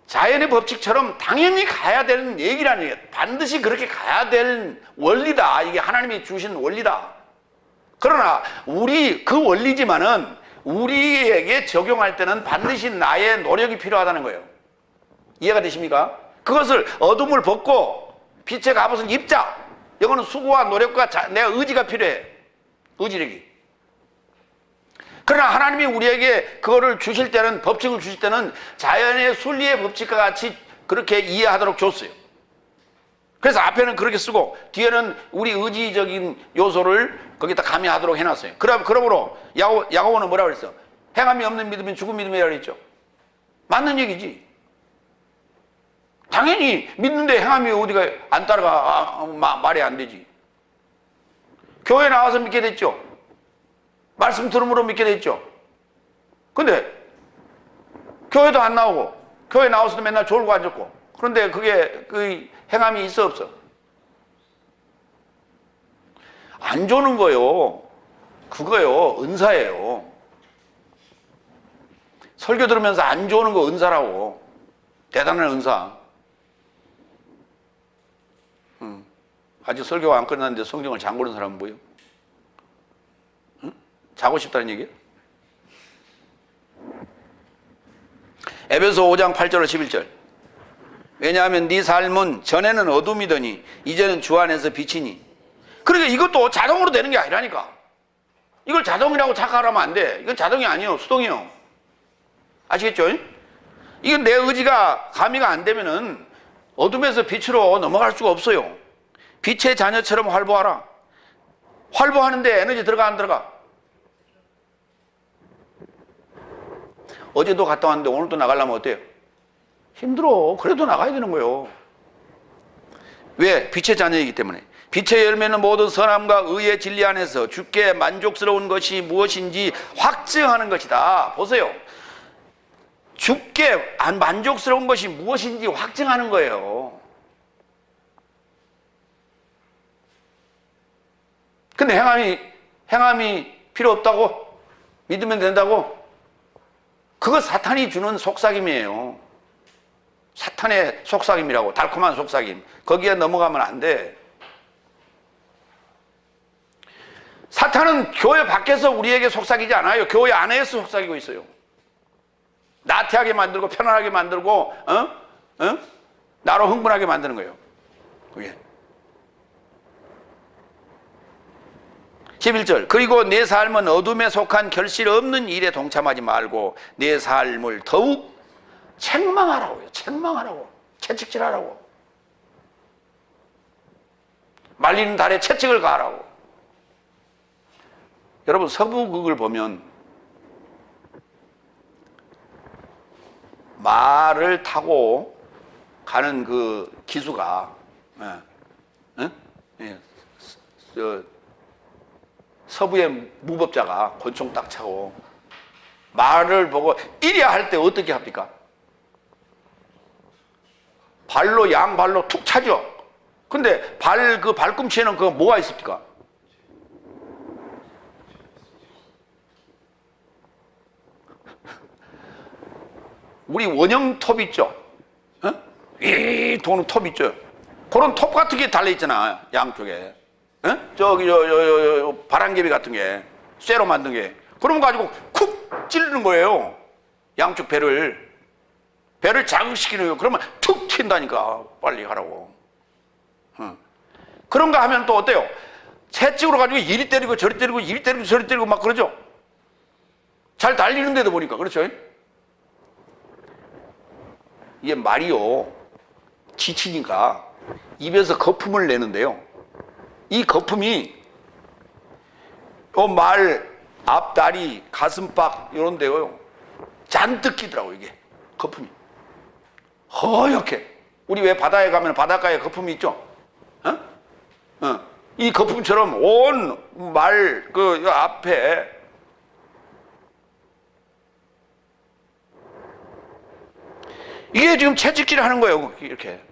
자연의 법칙처럼 당연히 가야 되는 얘기라는 얘기예요. 반드시 그렇게 가야 될 원리다. 이게 하나님이 주신 원리다. 그러나 그 원리지만은 우리에게 적용할 때는 반드시 나의 노력이 필요하다는 거예요. 이해가 되십니까? 그것을 어둠을 벗고 빛의 갑옷을 입자. 이거는 수고와 노력과 내 의지가 필요해. 의지력이. 그러나 하나님이 우리에게 그거를 주실 때는, 법칙을 주실 때는 자연의 순리의 법칙과 같이 그렇게 이해하도록 줬어요. 그래서 앞에는 그렇게 쓰고 뒤에는 우리 의지적인 요소를 거기다 가미하도록 해놨어요. 그러므로 야고보는 뭐라고 그랬어? 행함이 없는 믿음은 죽은 믿음이라고 그랬죠. 맞는 얘기지. 당연히 믿는데 행함이 어디가 안 따라가. 말이 안 되지. 교회 나와서 믿게 됐죠. 말씀 들음으로 믿게 됐죠. 근데 교회도 안 나오고 교회 나와서도 맨날 졸고 앉았고, 그런데 그게 그 행함이 있어 없어? 안 조는 거요. 그거요, 은사예요. 설교 들으면서 안 조는 거 은사라고. 대단한 은사. 아직 설교가 안 끝났는데 성경을 잠그는 사람은 뭐예요? 자고 싶다는 얘기예요? 에베소 5장 8절로 11절. 왜냐하면 네 삶은 전에는 어둠이더니 이제는 주 안에서 빛이니. 그러니까 이것도 자동으로 되는 게 아니라니까. 이걸 자동이라고 착각하면 안 돼. 이건 자동이 아니에요. 수동이에요. 아시겠죠? 이건 내 의지가 가미가 안 되면은 어둠에서 빛으로 넘어갈 수가 없어요. 빛의 자녀처럼 활보하라. 활보하는데 에너지 들어가 안 들어가? 어제도 갔다 왔는데 오늘도 나가려면 어때요? 힘들어. 그래도 나가야 되는 거예요. 왜? 빛의 자녀이기 때문에. 빛의 열매는 모든 선함과 의의 진리 안에서 주께 만족스러운 것이 무엇인지 확증하는 것이다. 보세요. 주께 만족스러운 것이 무엇인지 확증하는 거예요. 근데 행함이 필요 없다고? 믿으면 된다고? 그거 사탄이 주는 속삭임이에요. 사탄의 속삭임이라고, 달콤한 속삭임. 거기에 넘어가면 안 돼. 사탄은 교회 밖에서 우리에게 속삭이지 않아요. 교회 안에서 속삭이고 있어요. 나태하게 만들고 편안하게 만들고 나로 흥분하게 만드는 거예요. 그게 11절 그리고 내 삶은 어둠에 속한 결실 없는 일에 동참하지 말고 내 삶을 더욱 책망하라고요. 책망하라고. 채찍질하라고. 말리는 달에 채찍을 가하라고. 여러분 서부극을 보면 말을 타고 가는 그 기수가 서부의 무법자가 권총 딱 차고 말을 보고 이래야 할 때 어떻게 합니까? 발로 양발로 툭 차죠. 근데 그 발꿈치에는 그 뭐가 있습니까? 우리 원형 톱 있죠? 이 도는 톱 있죠? 그런 톱 같은 게 달려있잖아, 양쪽에. 저기, 바람개비 같은 게, 쇠로 만든 게. 그러면 가지고 쿡 찌르는 거예요. 양쪽 배를 자극시키는 거예요. 그러면 툭 튄다니까, 빨리 하라고. 그런 거 하면 또 어때요? 채찍으로 가지고 이리 때리고 저리 때리고 이리 때리고 저리 때리고 막 그러죠? 잘 달리는데도 보니까, 그렇죠? 이게 말이요, 지치니까 입에서 거품을 내는데요. 이 거품이 말 앞다리, 가슴팍 이런 데요 잔뜩 끼더라고. 이게 거품이 허옇게. 우리 왜 바다에 가면 바닷가에 거품이 있죠? 이 거품처럼 온 말 그 앞에 이게 지금 채찍질 하는 거예요. 이렇게.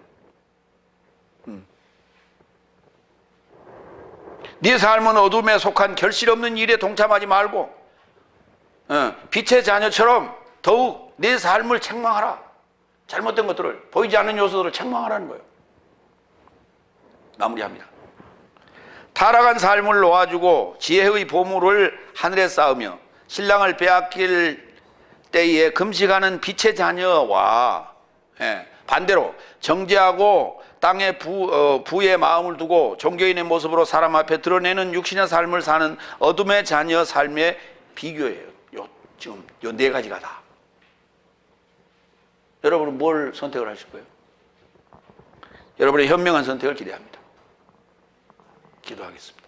네 삶은 어둠에 속한 결실 없는 일에 동참하지 말고 빛의 자녀처럼 더욱 내 삶을 책망하라. 잘못된 것들을, 보이지 않는 요소들을 책망하라는 거예요. 마무리합니다. 타락한 삶을 놓아주고 지혜의 보물을 하늘에 쌓으며 신랑을 빼앗길 때에 금식하는 빛의 자녀와 반대로 정죄하고 땅에 부의 마음을 두고 종교인의 모습으로 사람 앞에 드러내는 육신의 삶을 사는 어둠의 자녀 삶의 비교예요. 지금 요 네 가지가 다. 여러분은 뭘 선택을 하실 거예요? 여러분의 현명한 선택을 기대합니다. 기도하겠습니다.